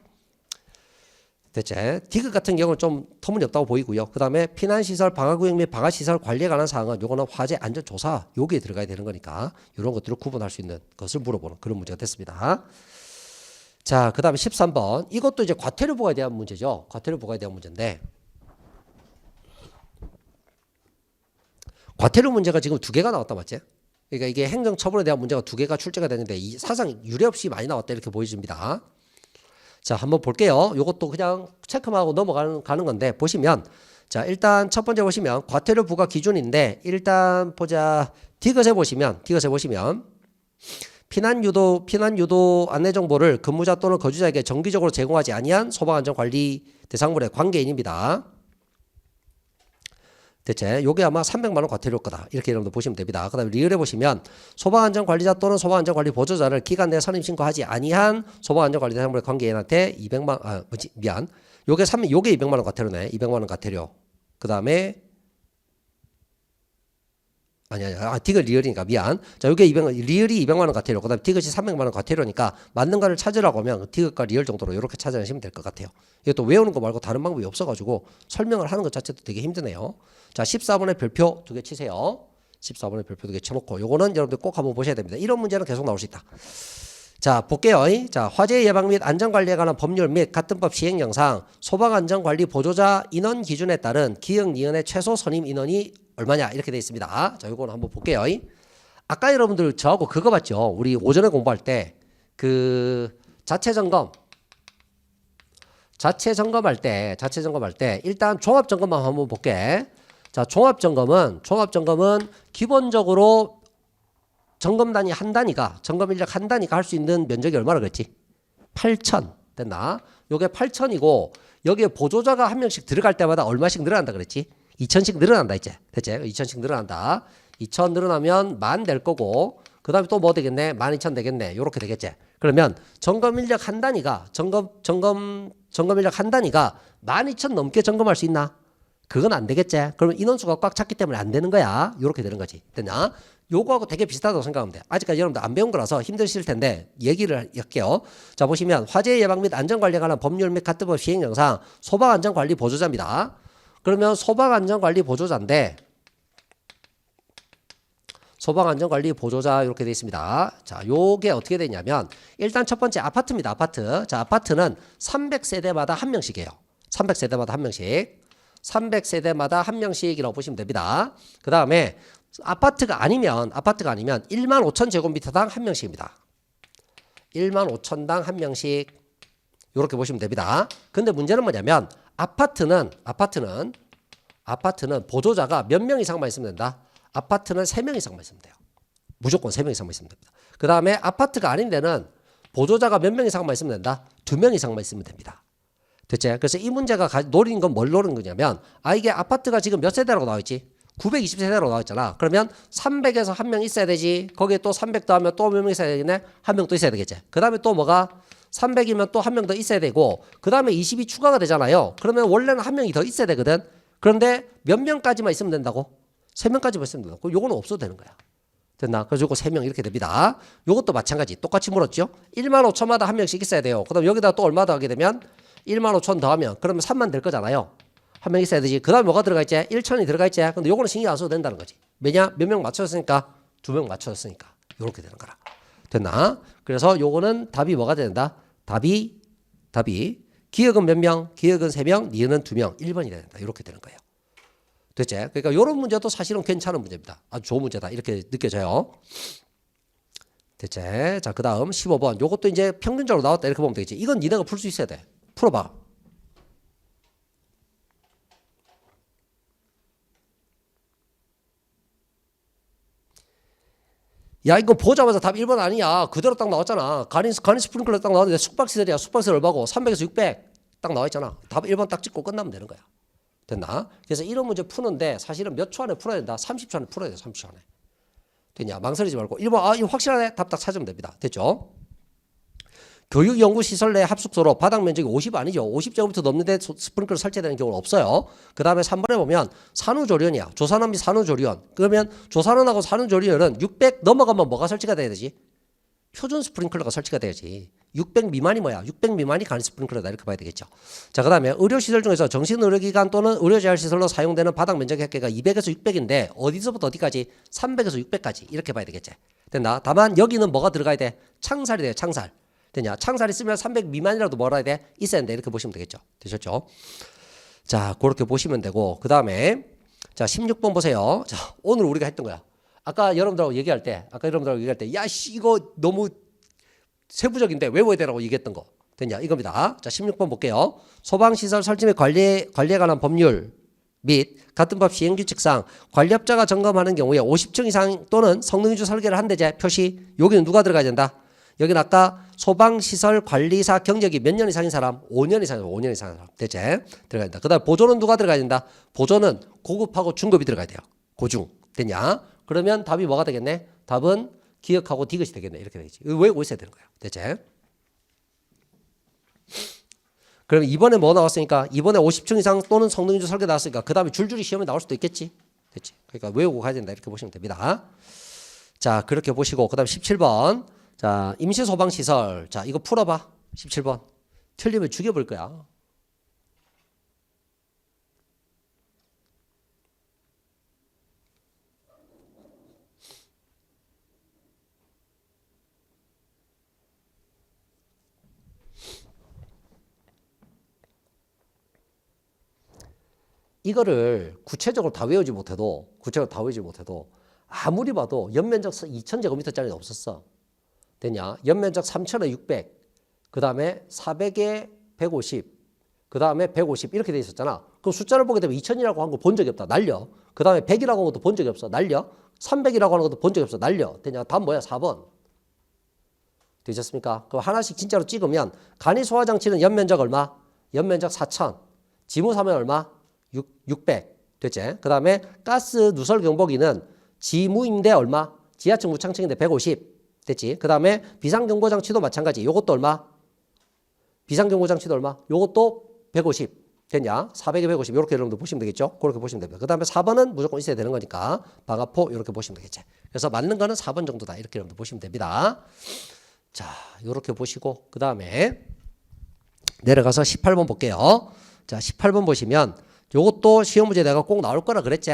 대체 디귿 같은 경우는 좀 터무니없다고 보이고요. 그 다음에 피난시설, 방화구역 및 방화시설 관리에 관한 사항은 요거는 화재 안전조사 여기에 들어가야 되는 거니까 이런 것들을 구분할 수 있는 것을 물어보는 그런 문제가 됐습니다. 자, 그 다음에 13번. 이것도 이제 과태료 부과에 대한 문제죠. 과태료 부과에 대한 문제인데 과태료 문제가 지금 두 개가 나왔다 맞지? 그러니까 이게 행정처분에 대한 문제가 두 개가 출제가 되는데 이 사상 유례 없이 많이 나왔다 이렇게 보여집니다. 자, 한번 볼게요. 이것도 그냥 체크만 하고 넘어가는 건데 보시면 자, 일단 첫 번째 보시면 과태료 부과 기준인데 일단 보자. 디귿에 보시면 피난 유도 안내 정보를 근무자 또는 거주자에게 정기적으로 제공하지 아니한 소방안전관리 대상물의 관계인입니다. 대체 요게 아마 300만 원 과태료일 거다. 이렇게 여러분들 보시면 됩니다. 그다음에 리을에 보시면 소방안전관리자 또는 소방안전관리 보조자를 기간 내에 선임 신고하지 아니한 소방안전관리 대상물의 관계인한테 200만 요게 200만 원 과태료네. 200만 원 과태료. 그다음에 디귿 리을이니까 미안. 자, 요게 리을이 200만 원 과태료. 그다음에 디귿이 300만 원 과태료니까 맞는 거를 찾으라고 하면 디귿과 리을 정도로 이렇게 찾아내시면 될 것 같아요. 이것도 외우는 거 말고 다른 방법이 없어가지고 설명을 하는 것 자체도 되게 힘드네요. 자, 14번의 별표 2개 치세요. 14번의 별표 2개 쳐놓고 요거는 여러분들 꼭 한번 보셔야 됩니다. 이런 문제는 계속 나올 수 있다. 자, 볼게요. 자, 화재 예방 및 안전관리에 관한 법률 및 같은 법 시행 영상 소방안전관리 보조자 인원 기준에 따른 기역 니은의 최소 선임 인원이 얼마냐 이렇게 되어 있습니다. 자, 요거는 한번 볼게요. 아까 여러분들 저하고 그거 봤죠. 우리 오전에 공부할 때 그 자체 점검할 때 일단 종합 점검만 한번 볼게. 자, 종합 점검은 기본적으로 점검단위 한 단위가 점검 인력 한 단위가 할 수 있는 면적이 얼마나 그랬지? 8,000 됐나? 요게 8,000이고 여기에 보조자가 한 명씩 들어갈 때마다 얼마씩 늘어난다 그랬지? 2,000씩 늘어난다 이제. 됐지? 2,000씩 늘어난다. 2,000 늘어나면 10,000 될 거고 그다음에 또 뭐 되겠네? 12,000 되겠네. 요렇게 되겠지. 그러면 점검 인력 한 단위가 점검 인력 한 단위가 12,000 넘게 점검할 수 있나? 그건 안 되겠지. 그러면 인원수가 꽉 찼기 때문에 안 되는 거야. 요렇게 되는 거지. 됐냐? 요거하고 되게 비슷하다고 생각하면 돼. 아직까지 여러분들 안 배운 거라서 힘드실 텐데 얘기를 할게요. 자, 보시면 화재 예방 및 안전관리에 관한 법률 및 같은 법 시행 영상 소방안전관리 보조자입니다. 그러면 소방안전관리 보조자인데 소방안전관리 보조자 이렇게 되어 있습니다. 자, 요게 어떻게 되냐면 일단 첫 번째 아파트입니다. 아파트. 자, 아파트는 300세대마다 한 명씩이에요. 300세대마다 한 명씩. 300세대마다 한 명씩이라고 보시면 됩니다. 그 다음에 아파트가 아니면 15,000제곱미터당 한 명씩입니다. 15,000당 한 명씩 이렇게 보시면 됩니다. 근데 문제는 뭐냐면 아파트는 보조자가 몇 명 이상만 있으면 된다. 아파트는 3명 이상만 있으면 돼요. 무조건 3명 이상만 있으면 됩니다. 그 다음에 아파트가 아닌 데는 보조자가 몇 명 이상만 있으면 된다. 2명 이상만 있으면 됩니다. 됐지? 그래서 이 문제가 노리는 건 뭘 노리는 거냐면 이게 아파트가 지금 몇 세대라고 나와 있지? 920세대로 나와 있잖아. 그러면 300에서 한 명 있어야 되지. 거기에 또 300 더하면 또 몇 명 있어야 되겠네? 한 명 또 있어야 되겠지. 그 다음에 또 뭐가? 300이면 또 한 명 더 있어야 되고 그 다음에 20이 추가가 되잖아요. 그러면 원래는 한 명이 더 있어야 되거든. 그런데 몇 명까지만 있으면 된다고? 3명까지만 있으면 된다고? 그럼 요거는 없어도 되는 거야. 됐나? 그래서 요거 3명 이렇게 됩니다. 요것도 마찬가지. 똑같이 물었죠? 15,000마다 한 명씩 있어야 돼요. 그 다음 여기다 또 얼마 더하게 되면 15,000 더하면 그러면 3만 될 거잖아요. 한 명 있어야 되지. 그 다음에 뭐가 들어가 있지? 1,000이 들어가 있지. 근데 요거는 신경 안 써도 된다는 거지. 왜냐? 몇 명 맞춰졌으니까 2명 맞춰졌으니까 요렇게 되는 거라. 됐나? 그래서 요거는 답이 뭐가 된다? 답이 기역은 몇 명? 기역은 3명, 니은은 2명. 1번이 된다. 이렇게 되는 거예요. 됐지? 그러니까 요런 문제도 사실은 괜찮은 문제입니다. 아주 좋은 문제다. 이렇게 느껴져요. 됐지? 자, 그 다음 15번. 요것도 이제 평균적으로 나왔다. 이렇게 보면 되겠지. 이건 니네가 풀 수 있어야 돼. 풀어봐. 야, 이거 보자마자 답 1번 아니야. 그대로 딱 나왔잖아. 가린 스프링클러 딱 나왔는데 숙박시설이야. 숙박시설 얼마고? 300에서 600 딱 나와있잖아. 답 1번 딱 찍고 끝나면 되는 거야. 됐나? 그래서 이런 문제 푸는데 사실은 몇 초 안에 풀어야 된다. 30초 안에 풀어야 돼. 30초 안에. 됐냐? 망설이지 말고 1번 이거 확실하네. 답 딱 찾으면 됩니다. 됐죠? 교육연구시설 내 합숙소로 바닥 면적이 50 아니죠. 50제곱미터 넘는데 스프링클러 설치되는 경우는 없어요. 그 다음에 3번에 보면 산후조리원이야. 조산원 및 산후조리원. 그러면 조산원하고 산후조리원은 600 넘어가면 뭐가 설치가 돼야 되지? 표준 스프링클러가 설치가 돼야지. 600 미만이 뭐야? 600 미만이 간이 스프링클러다. 이렇게 봐야 되겠죠. 자, 그 다음에 의료시설 중에서 정신의료기관 또는 의료재활시설로 사용되는 바닥 면적의 합계가 200에서 600인데 어디서부터 어디까지? 300에서 600까지. 이렇게 봐야 되겠지. 됐나? 다만 여기는 뭐가 들어가야 돼? 창살이 돼요. 창살. 되냐? 창살이 쓰면 300 미만이라도 뭐라 해야 돼? 있어야 돼. 이렇게 보시면 되겠죠. 되셨죠? 자, 그렇게 보시면 되고 그 다음에 자 16번 보세요. 자, 오늘 우리가 했던 거야. 아까 여러분들하고 얘기할 때 야, 씨, 이거 너무 세부적인데 외워야 되라고 얘기했던 거. 됐냐? 이겁니다. 자, 16번 볼게요. 소방시설 설치 및 관리에 관한 법률 및 같은 법 시행규칙상 관리업자가 점검하는 경우에 50층 이상 또는 성능인증 설계를 한 대제 표시. 여기는 누가 들어가야 된다? 여기는 아까 소방시설 관리사 경력이 몇 년 이상인 사람? 5년 이상인 사람. 5년 이상인 사람. 대체 들어가야 된다. 그 다음에 보조는 누가 들어가야 된다? 보조는 고급하고 중급이 들어가야 돼요. 고중. 됐냐? 그러면 답이 뭐가 되겠네? 답은 기억하고 디귿이 되겠네. 이렇게 되겠지. 외우고 있어야 되는 거예요. 대체. 그럼 이번에 뭐 나왔으니까 이번에 50층 이상 또는 성능인증 설계 나왔으니까 그 다음에 줄줄이 시험에 나올 수도 있겠지. 됐지. 그러니까 외우고 가야 된다. 이렇게 보시면 됩니다. 자, 그렇게 보시고 그 다음 17번. 자, 임시소방시설. 자, 이거 풀어봐. 17번. 틀리면 죽여볼 거야. 이거를 구체적으로 다 외우지 못해도 아무리 봐도 연면적 2000제곱미터짜리는 없었어. 됐냐? 연면적 3000에 600, 그 다음에 400에 150, 그 다음에 150 이렇게 돼 있었잖아. 그럼 숫자를 보게 되면 2000이라고 한 거 본 적이 없다. 날려. 그 다음에 100이라고 한 것도 본 적이 없어. 날려. 300이라고 하는 것도 본 적이 없어. 날려. 됐냐? 답 뭐야? 4번. 되셨습니까? 그럼 하나씩 진짜로 찍으면 간이 소화장치는 연면적 얼마? 연면적 4000. 지무사면 얼마? 600. 됐지? 그 다음에 가스 누설 경보기는 지무인데 얼마? 지하층 무창층인데 150. 됐지? 그 다음에 비상경보장치도 마찬가지. 요것도 얼마? 비상경보장치도 얼마? 요것도 150. 됐냐? 400에 150. 이렇게 여러분들 보시면 되겠죠? 그렇게 보시면 됩니다. 그 다음에 4번은 무조건 있어야 되는 거니까 방아포 이렇게 보시면 되겠지. 그래서 맞는 거는 4번 정도다. 이렇게 여러분들 보시면 됩니다. 자, 이렇게 보시고 그 다음에 내려가서 18번 볼게요. 자, 18번 보시면 요것도 시험 문제 내가 꼭 나올 거라 그랬지?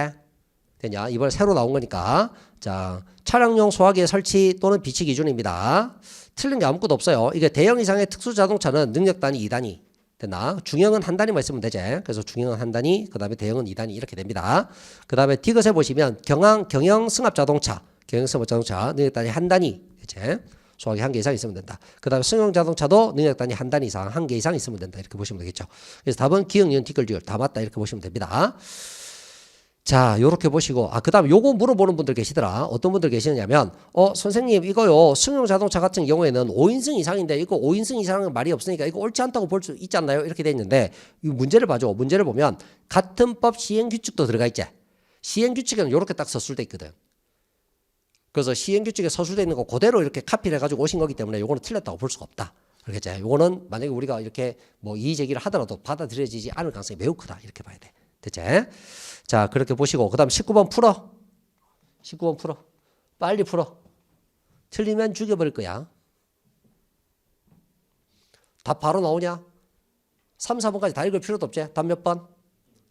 되냐? 이번에 새로 나온 거니까. 자, 차량용 소화기의 설치 또는 비치 기준입니다. 틀린 게 아무것도 없어요. 이게 대형 이상의 특수 자동차는 능력 단위 2단위. 됐나? 중형은 한 단위만 있으면 되지. 그래서 중형은 한 단위, 그 다음에 대형은 2단위 이렇게 됩니다. 그 다음에 디귿에 보시면 경영 승합 자동차, 능력 단위 한 단위. 되지? 소화기 한 개 이상 있으면 된다. 그 다음에 승용 자동차도 능력 단위 한 단위 이상, 한 개 이상 있으면 된다. 이렇게 보시면 되겠죠. 그래서 답은 기억, 니은, 디귿, 리을 다 맞다. 이렇게 보시면 됩니다. 자, 요렇게 보시고, 그 다음에 요거 물어보는 분들 계시더라. 어떤 분들 계시느냐면, 선생님, 이거요, 승용 자동차 같은 경우에는 5인승 이상인데, 이거 5인승 이상은 말이 없으니까, 이거 옳지 않다고 볼 수 있지 않나요? 이렇게 돼 있는데, 이 문제를 봐줘. 문제를 보면, 같은 법 시행규칙도 들어가 있지. 시행규칙에는 요렇게 딱 서술돼 있거든. 그래서 시행규칙에 서술돼 있는 거 그대로 이렇게 카피를 해가지고 오신 거기 때문에 요거는 틀렸다고 볼 수가 없다. 그렇겠지. 요거는 만약에 우리가 이렇게 뭐 이의제기를 하더라도 받아들여지지 않을 가능성이 매우 크다. 이렇게 봐야 돼. 됐지? 자, 그렇게 보시고, 그 다음 19번 풀어. 19번 풀어. 빨리 풀어. 틀리면 죽여버릴 거야. 답 바로 나오냐? 3, 4번까지 다 읽을 필요도 없지? 답 몇 번?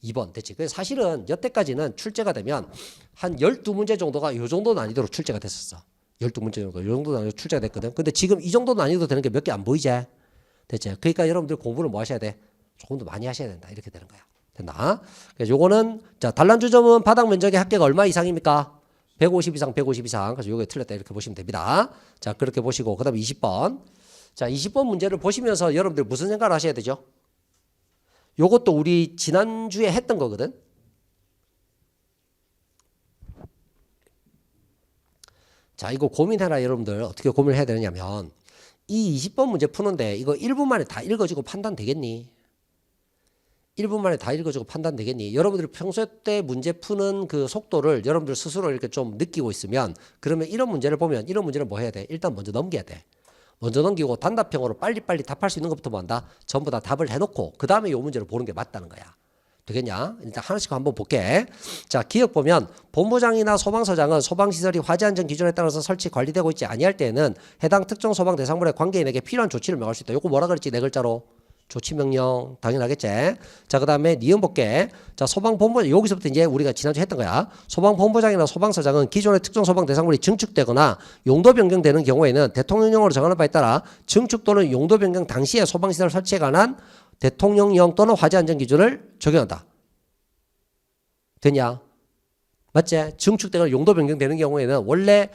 2번. 됐지? 그래서 사실은 여태까지는 출제가 되면 한 12문제 정도가 요 정도 난이도로 출제가 됐었어. 12문제 정도, 요 정도 난이도로 출제가 됐거든. 근데 지금 이 정도 난이도 되는 게 몇 개 안 보이지? 됐지? 그러니까 여러분들 공부를 뭐 하셔야 돼? 조금 더 많이 하셔야 된다. 이렇게 되는 거야. 됐나? 그래서 요거는, 자, 단란주점은 바닥 면적의 합계가 얼마 이상입니까? 150 이상, 150 이상. 그래서 요게 틀렸다. 이렇게 보시면 됩니다. 자, 그렇게 보시고, 그 다음에 20번. 자, 20번 문제를 보시면서 여러분들 무슨 생각을 하셔야 되죠? 요것도 우리 지난주에 했던 거거든. 자, 이거 고민해라. 여러분들 어떻게 고민을 해야 되느냐면, 이 20번 문제 푸는데 이거 1분 만에 다 읽어지고 판단 되겠니? 1분 만에 다 읽어지고 판단 되겠니? 여러분들이 평소 때 문제 푸는 그 속도를 여러분들 스스로 이렇게 좀 느끼고 있으면, 그러면 이런 문제를 보면 이런 문제를 뭐 해야 돼? 일단 먼저 넘겨야 돼. 먼저 넘기고 단답형으로 빨리빨리 답할 수 있는 것부터 뭐 한다? 전부 다 답을 해놓고 그 다음에 이 문제를 보는 게 맞다는 거야. 되겠냐? 일단 하나씩 한번 볼게. 자, 기억 보면 본부장이나 소방서장은 소방시설이 화재안전 기준에 따라서 설치 관리되고 있지 아니할 때에는 해당 특정 소방 대상물의 관계인에게 필요한 조치를 명할 수 있다. 요거 뭐라 그랬지? 네 글자로. 조치명령 당연하겠지. 자, 그 다음에 니은 볼게. 자, 소방본부 여기서부터 이제 우리가 지난주에 했던 거야. 소방본부장이나 소방서장은 기존의 특정 소방 대상물이 증축되거나 용도 변경되는 경우에는 대통령령으로 정하는 바에 따라 증축 또는 용도 변경 당시에 소방시설 설치에 관한 대통령령 또는 화재안전 기준을 적용한다. 되냐? 맞지? 증축되거나 용도 변경되는 경우에는 원래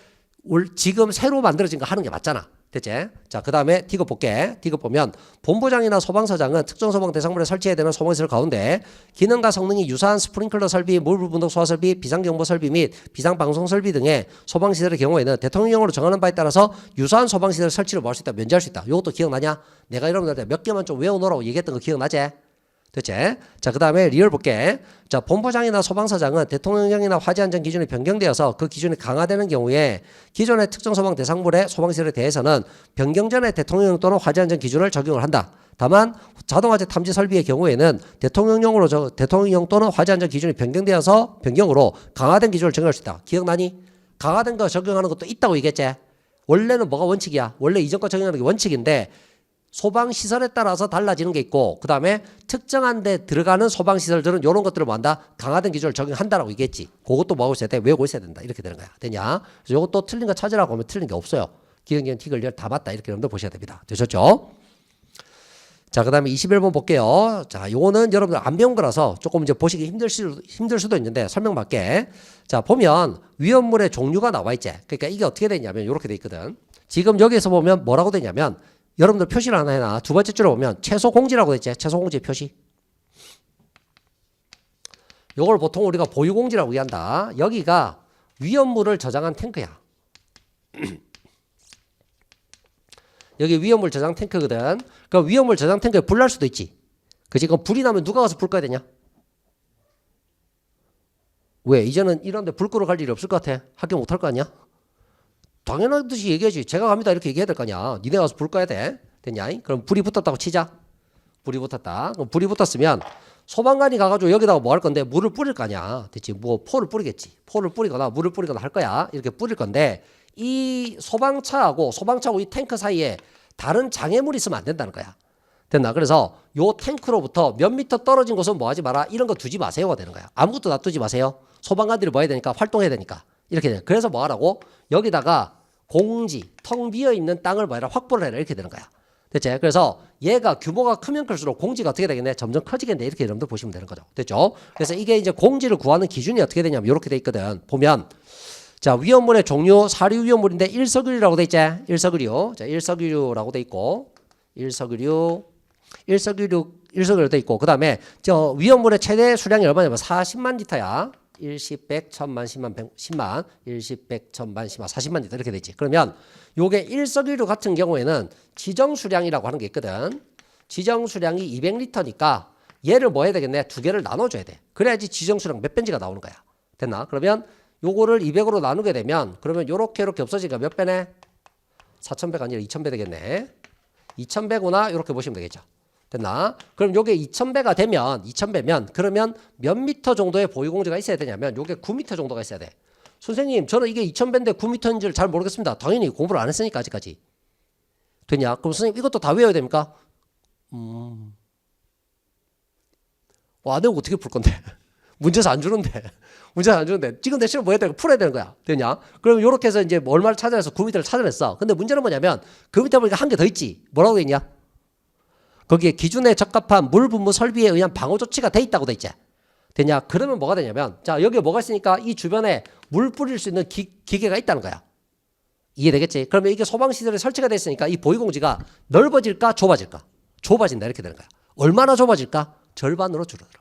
지금 새로 만들어진 거 하는 게 맞잖아. 됐지? 자, 그 다음에 디귿 볼게. 디귿 보면 본부장이나 소방서장은 특정 소방 대상물에 설치해야 되는 소방시설 가운데 기능과 성능이 유사한 스프링클러 설비, 물불분덕 소화 설비, 비상경보 설비 및 비상방송 설비 등의 소방시설의 경우에는 대통령령으로 정하는 바에 따라서 유사한 소방시설 설치를 뭐 할 수 있다, 면제할 수 있다. 이것도 기억나냐? 내가 여러분들한테 몇 개만 좀 외워놓으라고 얘기했던 거 기억나지? 됐지? 자, 그 다음에 리얼 볼게. 자, 본부장이나 소방서장은 대통령령이나 화재안전 기준이 변경되어서 그 기준이 강화되는 경우에 기존의 특정 소방 대상물의 소방시설에 대해서는 변경 전에 대통령령 또는 화재안전 기준을 적용을 한다. 다만 자동화재 탐지 설비의 경우에는 대통령령 또는 화재안전 기준이 변경되어서 변경으로 강화된 기준을 적용할 수 있다. 기억나니? 강화된 거 적용하는 것도 있다고 얘기했지? 원래는 뭐가 원칙이야? 원래 이전 거 적용하는 게 원칙인데 소방시설에 따라서 달라지는 게 있고 그 다음에 특정한 데 들어가는 소방시설들은 이런 것들을 뭐 한다? 강화된 기준을 적용한다라고 얘기했지. 그것도 뭐 하고 있어야 돼? 외우고 있어야 된다. 이렇게 되는 거야. 되냐? 그래서 이것도 틀린 거 찾으라고 하면 틀린 게 없어요. 기억력, 티글리얼 다 맞다. 이렇게 여러분들 보셔야 됩니다. 되셨죠? 자, 그 다음에 21번 볼게요. 자, 요거는 여러분들 안 배운 거라서 조금 이제 보시기 힘들 수도 있는데 설명받게. 자, 보면 위험물의 종류가 나와 있지. 그러니까 이게 어떻게 되냐면 이렇게 돼 있거든. 지금 여기에서 보면 뭐라고 되냐면 여러분들 표시를 하나 해놔. 두 번째 줄에 보면 최소 공지라고 됐지. 최소 공지 표시. 요걸 보통 우리가 보유 공지라고 얘기한다. 여기가 위험물을 저장한 탱크야. 여기 위험물 저장 탱크거든. 그 위험물 저장 탱크에 불 날 수도 있지. 그치? 그럼 불이 나면 누가 가서 불 꺼야 되냐? 왜? 이제는 이런 데 불 끄러 갈 일이 없을 것 같아. 학교 못 할 거 아니야? 당연하듯이 얘기하지. 제가 갑니다. 이렇게 얘기해야 될 거 아니야. 니네 가서 불 꺼야 돼. 됐냐? 그럼 불이 붙었다고 치자. 불이 붙었다. 그럼 불이 붙었으면 소방관이 가가지고 여기다가 뭐 할 건데 물을 뿌릴 거 아니야. 됐지? 뭐 포를 뿌리겠지. 포를 뿌리거나 물을 뿌리거나 할 거야. 이렇게 뿌릴 건데 이 소방차하고 이 탱크 사이에 다른 장애물이 있으면 안 된다는 거야. 됐나? 그래서 요 탱크로부터 몇 미터 떨어진 곳은 뭐 하지 마라. 이런 거 두지 마세요가 되는 거야. 아무것도 놔두지 마세요. 소방관들이 뭐 해야 되니까 활동해야 되니까. 이렇게 돼. 그래서 뭐 하라고? 여기다가 공지, 텅 비어 있는 땅을 뭐 해라? 확보를 해라. 이렇게 되는 거야. 됐지? 그래서 얘가 규모가 크면 클수록 공지가 어떻게 되겠네? 점점 커지겠네. 이렇게 여러분들 보시면 되는 거죠. 됐죠? 그래서 이게 이제 공지를 구하는 기준이 어떻게 되냐면 이렇게 돼 있거든. 보면 자, 위험물의 종류, 사류 위험물인데 일석유류라고 돼 있지? 일석유류. 자, 일석유류라고 돼 있고 일석유류 돼 있고 그다음에 저 위험물의 최대 수량이 얼마냐면 40만 리터야. 1, 10, 100, 1000만, 10만, 100, 10만, 1, 10, 100, 1000만, 10만, 40만 리터 이렇게 돼 있지. 그러면 요게 일석유류 같은 경우에는 지정 수량이라고 하는 게 있거든. 지정 수량이 200리터니까 얘를 뭐 해야 되겠네? 두 개를 나눠줘야 돼. 그래야지 지정 수량 몇 벤지가 나오는 거야. 됐나? 그러면 요거를 200으로 나누게 되면 그러면 요렇게 없어지니까 몇 배네? 4100 아니라 2000배 되겠네. 2100이나 이렇게 보시면 되겠죠. 됐나? 그럼 요게 2000배가 되면 2000배면 그러면 몇 미터 정도의 보유공지가 있어야 되냐면 요게 9미터 정도가 있어야 돼. 선생님 저는 이게 2000배인데 9미터인지를 잘 모르겠습니다. 당연히 공부를 안 했으니까 아직까지. 되냐? 그럼 선생님 이것도 다 외워야 됩니까? 안 외우고 어떻게 풀 건데? 문제에서 안 주는데. 지금 내 시험 뭐 해야 되고 풀어야 되는 거야. 되냐? 그럼 요렇게 해서 이제 얼마를 찾아내서 9미터를 찾아냈어. 근데 문제는 뭐냐면 9미터 보니까 한 개 더 있지. 뭐라고 돼 있냐? 거기에 기준에 적합한 물 분무 설비에 의한 방호 조치가 돼 있다고 돼 있지. 되냐? 그러면 뭐가 되냐면 자, 여기에 뭐가 있으니까 이 주변에 물 뿌릴 수 있는 기계가 있다는 거야. 이해되겠지? 그러면 이게 소방시설에 설치가 돼 있으니까 이 보유공지가 넓어질까 좁아질까? 좁아진다 이렇게 되는 거야. 얼마나 좁아질까? 절반으로 줄어들어.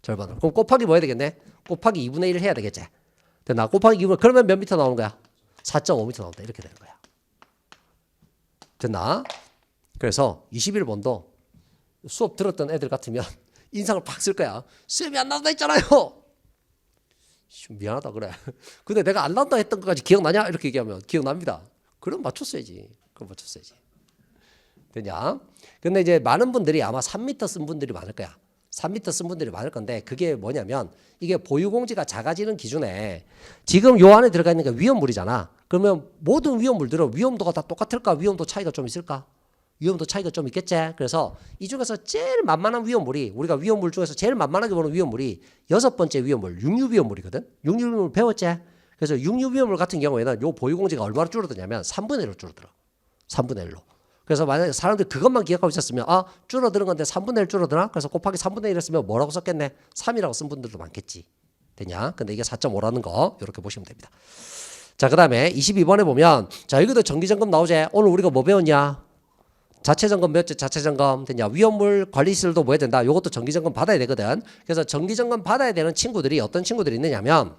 절반으로. 그럼 곱하기 뭐 해야 되겠네? 곱하기 2분의 1을 해야 되겠지. 됐나? 곱하기 2분의 그러면 몇 미터 나오는 거야? 4.5미터 나온다. 이렇게 되는 거야. 됐나? 그래서 21번도 수업 들었던 애들 같으면 인상을 팍 쓸 거야. 쌤이 안 나온다 했잖아요. 미안하다 그래. 근데 내가 안 나온다 했던 것까지 기억나냐? 이렇게 얘기하면 기억납니다. 그럼 맞췄어야지. 되냐? 근데 이제 많은 분들이 아마 3미터 쓴 분들이 많을 거야. 3미터 쓴 분들이 많을 건데 그게 뭐냐면 이게 보유공지가 작아지는 기준에 지금 요 안에 들어가 있는 게 위험물이잖아. 그러면 모든 위험물들은 위험도가 다 똑같을까? 위험도 차이가 좀 있을까? 위험도 차이가 좀 있겠지. 그래서 이 중에서 제일 만만한 위험물이 우리가 위험물 중에서 제일 만만하게 보는 위험물이 6번째 위험물 육류위험물이거든. 육류위험물 배웠지? 그래서 육류위험물 같은 경우에는 요 보유공지가 얼마로 줄어드냐면 3분의 1로 줄어들어. 3분의 1로. 그래서 만약에 사람들이 그것만 기억하고 있었으면 줄어드는 건데 3분의 1 줄어드나? 그래서 곱하기 3분의 1 했으면 뭐라고 썼겠네? 3이라고 쓴 분들도 많겠지. 되냐? 근데 이게 4.5라는 거 이렇게 보시면 됩니다. 자, 그 다음에 22번에 보면, 자, 여기도 정기점검 나오지? 오늘 우리가 뭐 배웠냐? 자체점검 배웠지? 자체점검. 됐냐? 위험물 관리실도 뭐 해야 된다? 요것도 정기점검 받아야 되거든. 그래서 정기점검 받아야 되는 친구들이 어떤 친구들이 있느냐면,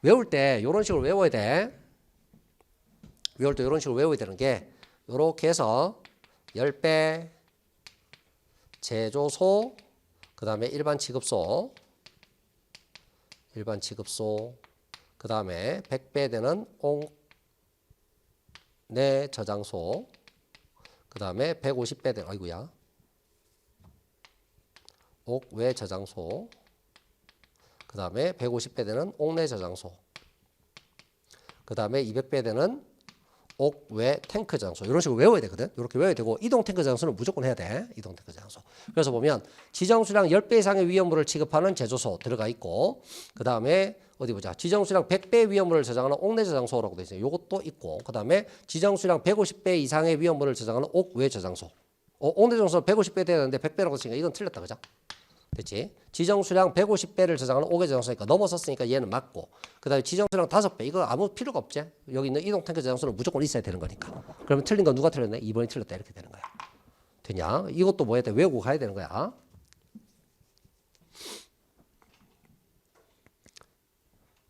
외울 때 이런 식으로 외워야 돼. 외울 때 이런 식으로 외워야 되는 게, 요렇게 해서 10배, 제조소, 그 다음에 일반 취급소, 그 다음에 100배 되는 옥내 저장소, 그 다음에 150배 되는, 아이고야, 옥외 저장소, 그 다음에 150배 되는 옥내 저장소, 그 다음에 200배 되는 옥외 탱크 저장소. 이런 식으로 외워야 되거든. 이렇게 외워야 되고, 이동 탱크 저장소는 무조건 해야 돼. 이동 탱크 저장소. 그래서 보면 지정수량 10배 이상의 위험물을 취급하는 제조소 들어가 있고, 그 다음에 어디 보자. 지정수량 100배 위험물을 저장하는 옥내 저장소라고 되어 있어요. 요것도 있고, 그 다음에 지정수량 150배 이상의 위험물을 저장하는 옥외 저장소. 옥내 저장소 150배 돼야 되는데 100배라고 했으니까 이건 틀렸다, 그죠? 됐지? 지정수량 150배를 저장하는 옥외 저장소니까 넘어섰으니까 얘는 맞고, 그 다음에 지정수량 5배, 이거 아무 필요가 없지? 여기 있는 이동 탱크 저장소는 무조건 있어야 되는 거니까. 그러면 틀린 건 누가 틀렸네? 2번이 틀렸다, 이렇게 되는 거야. 되냐? 이것도 뭐 해야 돼? 외우고 가야 되는 거야.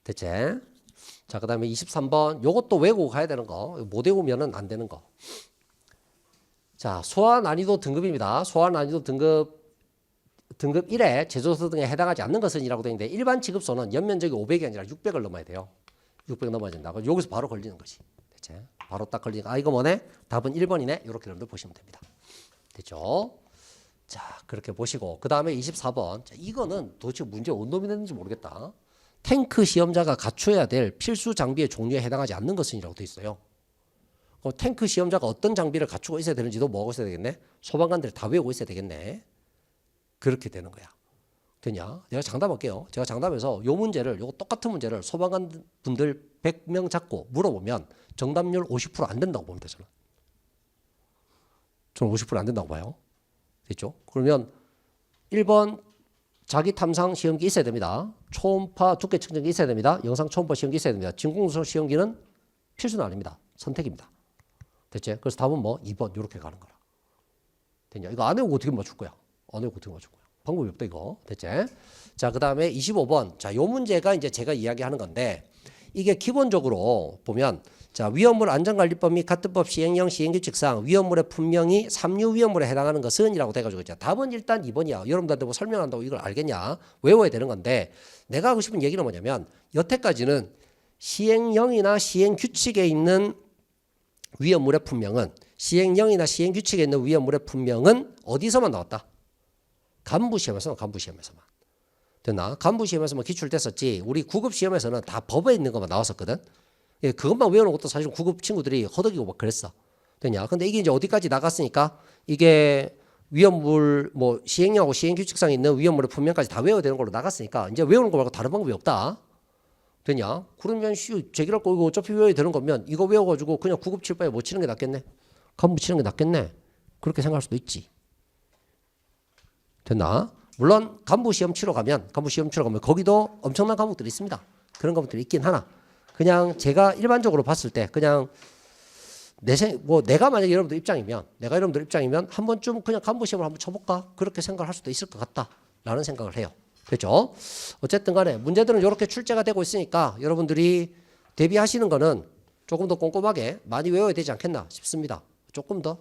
됐지? 자, 그 다음에 23번. 요것도 외우고 가야 되는 거. 못 외우면은 안 되는 거. 자, 소화 난이도 등급입니다. 소화 난이도 등급 1에 제조소 등에 해당하지 않는 것은 이라고 되어 있는데, 일반 취급소는 연면적이 500이 아니라 600을 넘어야 돼요. 600 넘어야 된다. 그럼 여기서 바로 걸리는 거지. 됐지? 바로 딱 걸리니까, 아, 이거 뭐네? 답은 1번이네. 이렇게 여러분들 보시면 됩니다. 됐죠? 자, 그렇게 보시고, 그 다음에 24번. 자, 이거는 도대체 문제 어떤 놈이 됐는지 모르겠다. 탱크 시험자가 갖춰야 될 필수 장비의 종류에 해당하지 않는 것은 이라고 되어 있어요. 탱크 시험자가 어떤 장비를 갖추고 있어야 되는지도 뭐하고 있어야 되겠네? 소방관들이 다 외우고 있어야 되겠네. 그렇게 되는 거야. 되냐? 내가 장담할게요. 제가 장담해서 요 문제를, 요 똑같은 문제를 소방관 분들 100명 잡고 물어보면 정답률 50% 안 된다고 봅니다, 저는. 저는 50% 안 된다고 봐요. 됐죠? 그러면 1번 자기 탐상 시험기 있어야 됩니다. 초음파 두께 측정기 있어야 됩니다. 영상 초음파 시험기 있어야 됩니다. 진공수소 시험기는 필수는 아닙니다. 선택입니다. 됐지? 그래서 답은 뭐 2번 이렇게 가는 거라. 됐냐? 이거 안 외우고 어떻게 맞출 거야? 안 외우고 어떻게 맞출 거야? 방법이 없다 이거. 됐지? 자, 그 다음에 25번. 자, 요 문제가 이제 제가 이야기하는 건데, 이게 기본적으로 보면, 자, 위험물 안전관리법 및 가트법 시행령 시행규칙상 위험물에 분명히 삼류 위험물에 해당하는 것은 이라고 돼가지고 있죠. 답은 일단 2번이야. 여러분들한테 뭐 설명한다고 이걸 알겠냐? 외워야 되는 건데, 내가 하고 싶은 얘기는 뭐냐면, 여태까지는 시행령이나 시행규칙에 있는 위험물의 분명은, 시행령이나 시행규칙에 있는 위험물의 분명은 어디서만 나왔다? 간부시험에서만. 됐나? 간부시험에서만 기출됐었지, 우리 구급시험에서는 다 법에 있는 것만 나왔었거든. 예, 그것만 외우는 것도 사실 구급 친구들이 허덕이고 막 그랬어. 됐냐? 근데 이게 이제 어디까지 나갔으니까, 이게 위험물, 뭐 시행령하고 시행규칙상에 있는 위험물의 분명까지 다 외워야 되는 걸로 나갔으니까, 이제 외우는 거 말고 다른 방법이 없다. 되냐? 그러면 제기할 거 이거 어차피 외워야 되는 거면 이거 외워가지고 그냥 구급 칠 바에 뭐 치는 게 낫겠네? 간부 치는 게 낫겠네? 그렇게 생각할 수도 있지. 됐나? 물론 간부 시험 치러 가면 거기도 엄청난 과목들이 있습니다. 그런 과목들이 있긴 하나, 그냥 제가 일반적으로 봤을 때 그냥 내가 만약에 여러분들 입장이면 한 번쯤 그냥 간부 시험을 한번 쳐볼까? 그렇게 생각을 할 수도 있을 것 같다라는 생각을 해요. 됐죠? 어쨌든 간에 문제들은 이렇게 출제가 되고 있으니까 여러분들이 대비하시는 거는 조금 더 꼼꼼하게 많이 외워야 되지 않겠나 싶습니다. 조금 더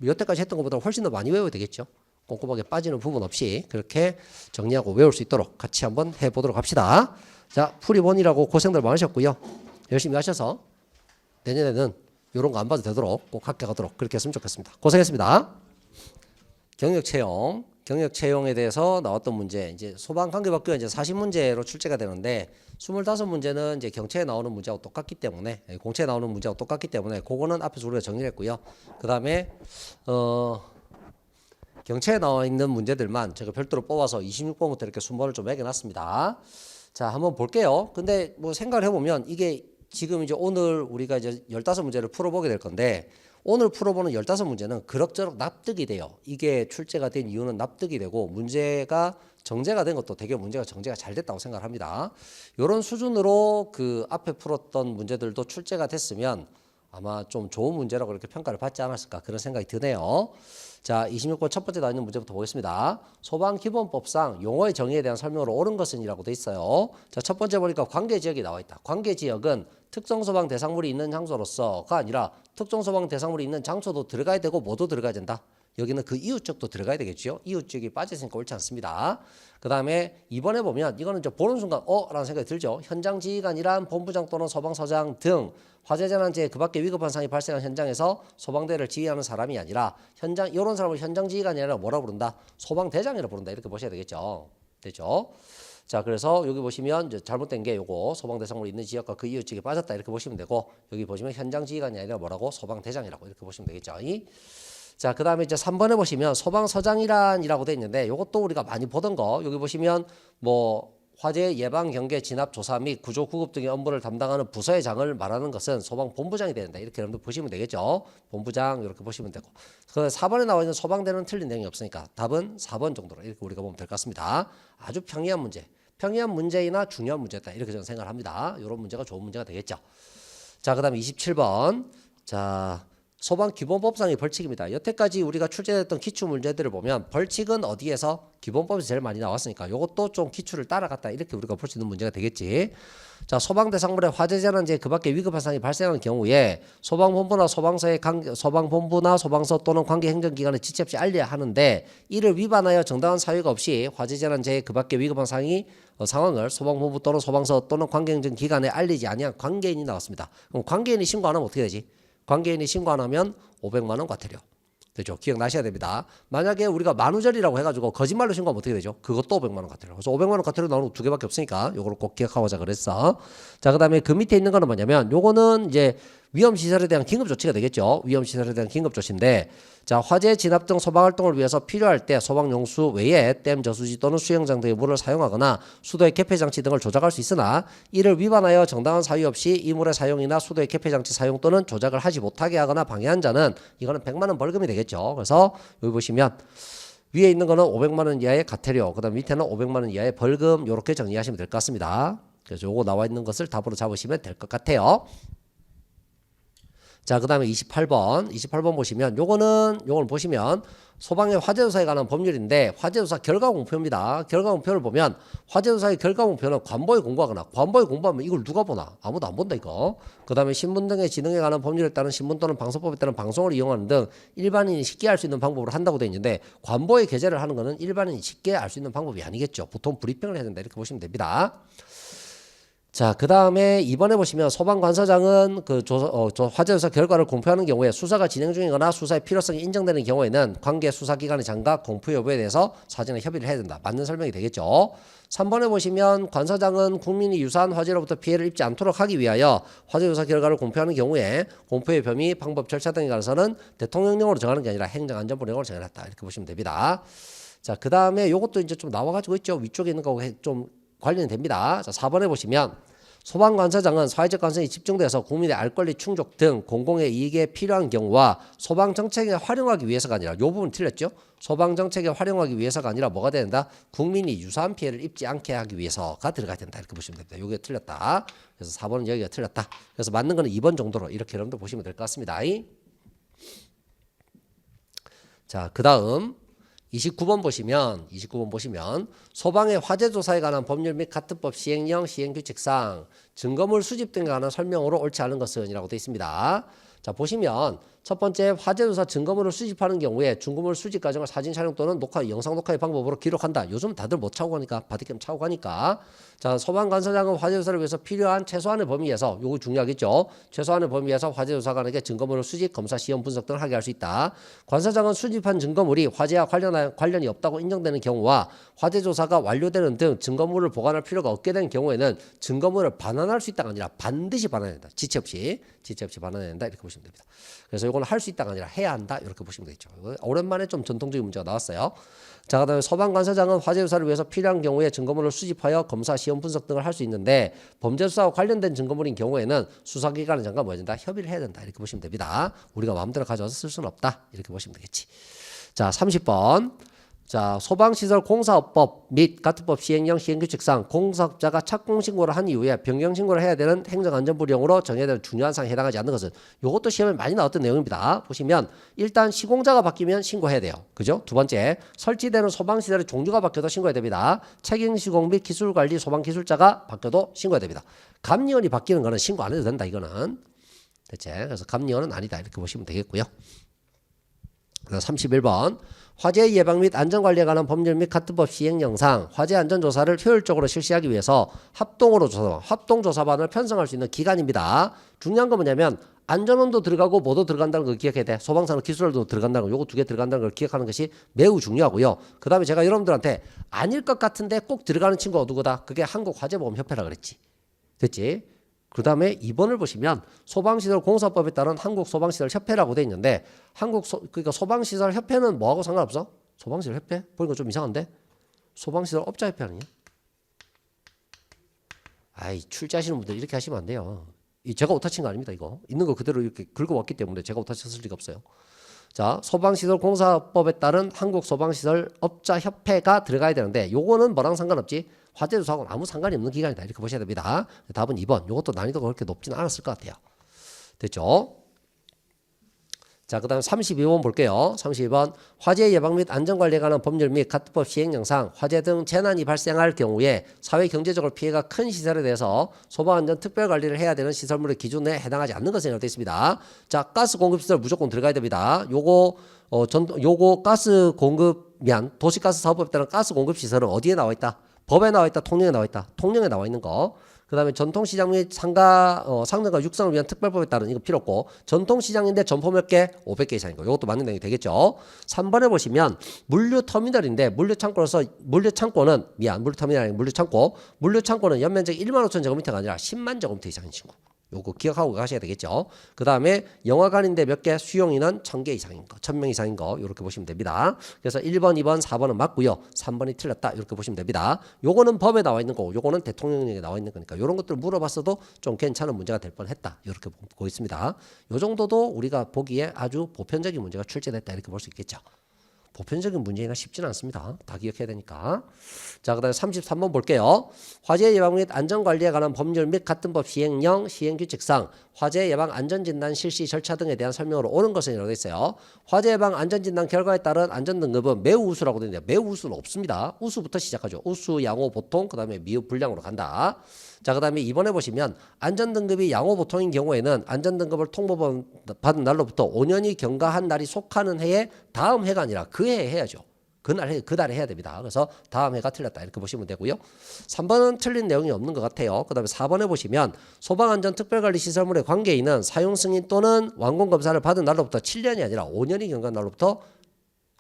여태까지 했던 것보다 훨씬 더 많이 외워야 되겠죠. 꼼꼼하게 빠지는 부분 없이 그렇게 정리하고 외울 수 있도록 같이 한번 해보도록 합시다. 자, 풀이본이라고 고생들 많으셨고요. 열심히 하셔서 내년에는 이런 거 안 봐도 되도록 꼭 합격하도록 그렇게 했으면 좋겠습니다. 고생했습니다. 경력 채용에 대해서 나왔던 문제, 이제 소방관계법규가 이제 40문제로 출제가 되는데 25문제는 이제 경채에 나오는 문제하고 똑같기 때문에, 공채에 나오는 문제하고 똑같기 때문에 그거는 앞에서 우리가 정리를 했고요. 그 다음에 경채에 나와 있는 문제들만 제가 별도로 뽑아서 26번부터 이렇게 순번을 좀 매겨놨습니다. 자, 한번 볼게요. 근데 뭐 생각을 해보면 이게 지금 이제 오늘 우리가 이제 15문제를 풀어보게 될 건데, 오늘 풀어보는 15문제는 그럭저럭 납득이 돼요. 이게 출제가 된 이유는 납득이 되고 문제가 정제가 된 것도 되게 문제가 정제가 잘 됐다고 생각을 합니다. 이런 수준으로 그 앞에 풀었던 문제들도 출제가 됐으면 아마 좀 좋은 문제라고 그렇게 평가를 받지 않았을까 그런 생각이 드네요. 자, 26번 첫 번째 나와 있는 문제부터 보겠습니다. 소방기본법상 용어의 정의에 대한 설명으로 옳은 것은 이라고 돼 있어요. 자, 첫 번째 보니까 관계지역이 나와 있다. 관계지역은 특정 소방 대상물이 있는 장소로서가 아니라 특정 소방 대상물이 있는 장소도 들어가야 되고 뭐도 들어가야 된다. 여기는 그 이웃적도 들어가야 되겠죠. 이웃적이 빠져있으니까 옳지 않습니다. 그 다음에 2번에 보면 이거는 이제 보는 순간 라는 생각이 들죠. 현장 지휘관이란 본부장 또는 소방서장 등 화재재난재해 그 밖에 위급한 상황이 발생한 현장에서 소방대를 지휘하는 사람이 아니라 현장 이런 사람을 현장 지휘관이 아니라 뭐라 부른다? 소방대장이라 부른다. 이렇게 보셔야 되겠죠. 됐죠? 자, 그래서 여기 보시면 이제 잘못된 게 요거 소방대상물이 있는 지역과 그 이웃지역에 빠졌다 이렇게 보시면 되고 여기 보시면 현장 지휘관이 아니라 뭐라고? 소방대장이라고 이렇게 보시면 되겠죠. 자, 그 다음에 이제 3번에 보시면 소방서장이란이라고 돼 있는데 이것도 우리가 많이 보던 거 여기 보시면 뭐 화재 예방 경계 진압 조사 및 구조 구급 등의 업무를 담당하는 부서의 장을 말하는 것은 소방본부장이 된다 이렇게 여러분들 보시면 되겠죠. 본부장 이렇게 보시면 되고 그 4번에 나와 있는 소방대는 틀린 내용이 없으니까 답은 4번 정도로 이렇게 우리가 보면 될 것 같습니다. 아주 평이한 문제 평이한 문제이나 중요한 문제다 이렇게 저는 생각을 합니다. 이런 문제가 좋은 문제가 되겠죠. 자, 그 다음에 27번 자 소방기본법상의 벌칙입니다. 여태까지 우리가 출제됐던 기출 문제들을 보면 벌칙은 어디에서 기본법에서 제일 많이 나왔으니까 이것도 좀 기출을 따라갔다 이렇게 우리가 볼 수 있는 문제가 되겠지. 자, 소방대상물의 화재재난재해 그 밖에 위급한 상황이 발생하는 경우에 소방본부나 소방서 또는 관계 행정기관에 지체 없이 알려야 하는데 이를 위반하여 정당한 사유가 없이 화재재난재해 그 밖에 위급한 상황을 소방본부 또는 소방서 또는 관계 행정기관에 알리지 아니한 관계인이 나왔습니다. 그럼 관계인이 신고 안 하면 어떻게 되지? 관계인이 신고 안 하면 500만 원 과태료. 되죠? 기억나셔야 됩니다. 만약에 우리가 만우절이라고 해가지고 거짓말로 신고하면 어떻게 되죠? 그것도 500만 원 과태료. 그래서 500만 원 과태료 나오는 거 두 개밖에 없으니까 요거를 꼭 기억하고자 그랬어. 자, 그 다음에 그 밑에 있는 거는 뭐냐면 요거는 이제 위험시설에 대한 긴급조치가 되겠죠. 위험시설에 대한 긴급조치인데 자, 화재 진압 등 소방활동을 위해서 필요할 때 소방용수 외에 댐 저수지 또는 수영장 등의 물을 사용하거나 수도의 개폐장치 등을 조작할 수 있으나 이를 위반하여 정당한 사유 없이 이 물의 사용이나 수도의 개폐장치 사용 또는 조작을 하지 못하게 하거나 방해한 자는 이거는 100만 원 벌금이 되겠죠. 그래서 여기 보시면 위에 있는 거는 500만 원 이하의 과태료, 그 다음 밑에는 500만 원 이하의 벌금 이렇게 정리하시면 될 것 같습니다. 그래서 요거 나와 있는 것을 답으로 잡으시면 될 것 같아요. 자, 그 다음에 28번 보시면 요걸 보시면 소방의 화재조사에 관한 법률인데 화재조사 결과공표입니다. 결과공표를 보면 화재조사의 결과공표는 관보에 공부하거나 관보에 공부하면 이걸 누가 보나? 아무도 안 본다 이거. 그 다음에 신문 등의 지능에 관한 법률에 따른 신문 또는 방송법에 따른 방송을 이용하는 등 일반인이 쉽게 알 수 있는 방법으로 한다고 되어 있는데 관보에 게재를 하는 거는 일반인이 쉽게 알 수 있는 방법이 아니겠죠. 보통 브리핑을 해야 된다 이렇게 보시면 됩니다. 자, 그 다음에 2번에 보시면 소방관서장은 그 화재조사 결과를 공표하는 경우에 수사가 진행 중이거나 수사의 필요성이 인정되는 경우에는 관계 수사기관의 장과 공표 여부에 대해서 사전에 협의를 해야 된다. 맞는 설명이 되겠죠. 3번에 보시면 관서장은 국민이 유사한 화재로부터 피해를 입지 않도록 하기 위하여 화재조사 결과를 공표하는 경우에 공표의 범위, 방법, 절차 등에 관해서는 대통령령으로 정하는 게 아니라 행정안전부령으로 정해놨다. 이렇게 보시면 됩니다. 자, 그 다음에 요것도 이제 좀 나와가지고 있죠. 위쪽에 있는 거하고 좀 관련이 됩니다. 자, 4번에 보시면 소방관서장은 사회적 관성이 집중돼서 국민의 알 권리 충족 등 공공의 이익에 필요한 경우와 소방정책에 활용하기 위해서가 아니라 이 부분 틀렸죠. 소방정책에 활용하기 위해서가 아니라 뭐가 된다? 국민이 유사한 피해를 입지 않게 하기 위해서가 들어가야 된다. 이렇게 보시면 됩니다. 이게 틀렸다. 그래서 4번은 여기가 틀렸다. 그래서 맞는 거는 2번 정도로 이렇게 여러분들 보시면 될 것 같습니다. 자, 그 다음 29번 보시면 소방의 화재조사에 관한 법률 및 같은법 시행령 시행규칙상 증거물 수집 등에 관한 설명으로 옳지 않은 것은 이라고 되어 있습니다. 자, 보시면 첫 번째 화재조사 증거물을 수집하는 경우에 증거물 수집 과정을 사진 촬영 또는 녹화, 영상 녹화의 방법으로 기록한다. 요즘 다들 못 차고 가니까 바디캠 차고 가니까 자, 소방관서장은 화재조사를 위해서 필요한 최소한의 범위에서 요거 중요하겠죠. 최소한의 범위에서 화재조사관에게 증거물을 수집, 검사, 시험, 분석 등을 하게 할 수 있다. 관서장은 수집한 증거물이 화재와 관련이 없다고 인정되는 경우와 화재조사가 완료되는 등 증거물을 보관할 필요가 없게 된 경우에는 증거물을 반환할 수 있다가 아니라 반드시 반환해야 된다. 지체 없이 반환해야 된다. 이렇게 보시면 됩니다. 그래서 요거는 할 수 있다가 아니라 해야 한다. 이렇게 보시면 되겠죠. 오랜만에 좀 전통적인 문제가 나왔어요. 자, 그다음에 소방관서장은 화재 조사를 위해서 필요한 경우에 증거물을 수집하여 검사, 시험 분석 등을 할 수 있는데 범죄 수사와 관련된 증거물인 경우에는 수사기관은 잠깐 뭐 해야 된다? 협의를 해야 된다. 이렇게 보시면 됩니다. 우리가 마음대로 가져와서 쓸 수는 없다. 이렇게 보시면 되겠지. 자, 30번. 자, 소방시설 공사업법 및 가트법 시행령 시행규칙상 공사업자가 착공신고를 한 이후에 변경신고를 해야 되는 행정안전부령으로 정해야 되는 중요한 사항에 해당하지 않는 것은 이것도 시험에 많이 나왔던 내용입니다. 보시면 일단 시공자가 바뀌면 신고해야 돼요. 그죠? 두 번째, 설치되는 소방시설의 종류가 바뀌어도 신고해야 됩니다. 책임시공 및 기술관리 소방기술자가 바뀌어도 신고해야 됩니다. 감리원이 바뀌는 거는 신고 안 해도 된다. 이거는. 대체 그래서 감리원은 아니다. 이렇게 보시면 되겠고요. 31번. 화재 예방 및 안전관리에 관한 법률 및 가트법 시행령상 화재 안전조사를 효율적으로 실시하기 위해서 합동조사반을 편성할 수 있는 기관입니다. 중요한 건 뭐냐면 안전원도 들어가고 뭐도 들어간다는 걸 기억해야 돼. 소방사는 기술도 들어간다는 거, 요거 두 개 들어간다는 걸 기억하는 것이 매우 중요하고요. 그 다음에 제가 여러분들한테 아닐 것 같은데 꼭 들어가는 친구가 누구다? 그게 한국화재보험협회라 그랬지. 됐지? 그 다음에 2번을 보시면 소방시설 공사법에 따른 한국소방시설협회라고 돼 있는데 그러니까 소방시설협회는 뭐하고 상관없어? 소방시설협회? 보니까 좀 이상한데? 소방시설 업자협회 아니냐? 아이, 출제하시는 분들 이렇게 하시면 안 돼요. 제가 오타 친 거 아닙니다. 이거 있는 거 그대로 이렇게 긁어왔기 때문에 제가 오타 쳤을 리가 없어요. 자, 소방시설 공사법에 따른 한국소방시설 업자협회가 들어가야 되는데 요거는 뭐랑 상관없지? 화재조사하고는 아무 상관이 없는 기관이다. 이렇게 보셔야 됩니다. 답은 2번. 요것도 난이도가 그렇게 높지는 않았을 것 같아요. 됐죠? 자, 그 다음 32번 볼게요. 32번. 화재 예방 및 안전관리에 관한 법률 및 가트법 시행령상 화재 등 재난이 발생할 경우에 사회 경제적으로 피해가 큰 시설에 대해서 소방안전 특별관리를 해야 되는 시설물의 기준에 해당하지 않는 것으로 되어 있습니다. 자, 가스 공급시설 무조건 들어가야 됩니다. 요거 가스 공급 도시가스 사업법에 따른 가스 공급시설은 어디에 나와 있다? 법에 나와 있다, 통령에 나와 있다. 통령에 나와 있는 거. 그 다음에 전통시장 및 상점과 육성을 위한 특별법에 따른 이거 필요 없고 전통시장인데 점포 몇 개? 500개 이상인 거. 이것도 맞는 내용이 되겠죠. 3번에 보시면 물류터미널인데 물류창고는 연면적이 1만 5천 제곱미터가 아니라 10만 제곱미터 이상인 친구. 요거 기억하고 가셔야 되겠죠. 그 다음에 영화관인데 몇 개? 수용인은 1000개 이상인 거, 1000명 이상인 거 이렇게 보시면 됩니다. 그래서 1번, 2번, 4번은 맞고요. 3번이 틀렸다 이렇게 보시면 됩니다. 요거는 법에 나와 있는 거고 요거는 대통령령에 나와 있는 거니까 이런 것들 물어봤어도 좀 괜찮은 문제가 될 뻔했다 이렇게 보고 있습니다. 요 정도도 우리가 보기에 아주 보편적인 문제가 출제됐다 이렇게 볼 수 있겠죠. 보편적인 문제가 쉽지는 않습니다. 다 기억해야 되니까. 자, 그 다음에 33번 볼게요. 화재 예방 및 안전관리에 관한 법률 및 같은 법 시행령 시행규칙상 화재 예방 안전진단 실시 절차 등에 대한 설명으로 옳은 것은 이라고 되어 있어요. 화재 예방 안전진단 결과에 따른 안전등급은 매우 우수라고 되어 있는데 매우 우수는 없습니다. 우수부터 시작하죠. 우수, 양호, 보통, 그 다음에 미흡, 불량으로 간다. 자, 그 다음에 2번에 보시면 안전등급이 양호 보통인 경우에는 안전등급을 통보받은 날로부터 5년이 경과한 날이 속하는 해에 다음 해가 아니라 그 해에 해야죠. 그 달에 해야 됩니다. 그래서 다음 해가 틀렸다 이렇게 보시면 되고요. 3번은 틀린 내용이 없는 것 같아요. 그 다음에 4번에 보시면 소방안전특별관리시설물의 관계인은 사용승인 또는 완공검사를 받은 날로부터 7년이 아니라 5년이 경과한 날로부터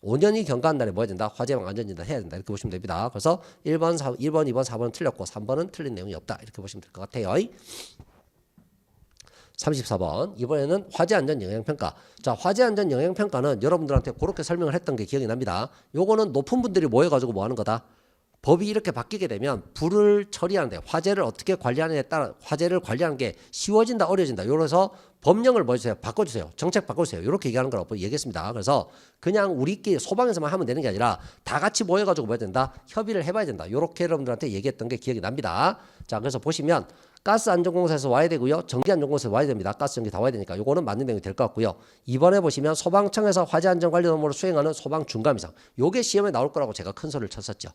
5년이 경과한 날에 뭐 해야 된다? 화재방 안전진단 해야 된다. 이렇게 보시면 됩니다. 그래서 1번, 2번, 4번은 틀렸고 3번은 틀린 내용이 없다. 이렇게 보시면 될 것 같아요. 34번. 이번에는 화재안전영향평가. 자, 화재안전영향평가는 여러분들한테 그렇게 설명을 했던 게 기억이 납니다. 요거는 높은 분들이 모여가지고 뭐 하는 거다? 법이 이렇게 바뀌게 되면 불을 처리하는데 화재를 어떻게 관리하느냐에 따라 화재를 관리하는 게 쉬워진다 어려워진다. 이래서 법령을 뭐 해주세요? 바꿔주세요. 정책 바꿔주세요. 이렇게 얘기하는 거라고 얘기했습니다. 그래서 그냥 우리끼리 소방에서만 하면 되는 게 아니라 다 같이 모여가지고 뭐 해야 된다? 협의를 해봐야 된다. 이렇게 여러분들한테 얘기했던 게 기억이 납니다. 자, 그래서 보시면 가스안전공사에서 와야 되고요. 전기안전공사에서 와야 됩니다. 가스, 전기 다 와야 되니까 요거는 맞는 내용이 될 것 같고요. 이번에 보시면 소방청에서 화재안전관리 업무를 수행하는 소방중감이상. 요게 시험에 나올 거라고 제가 큰 소리를 쳤었죠.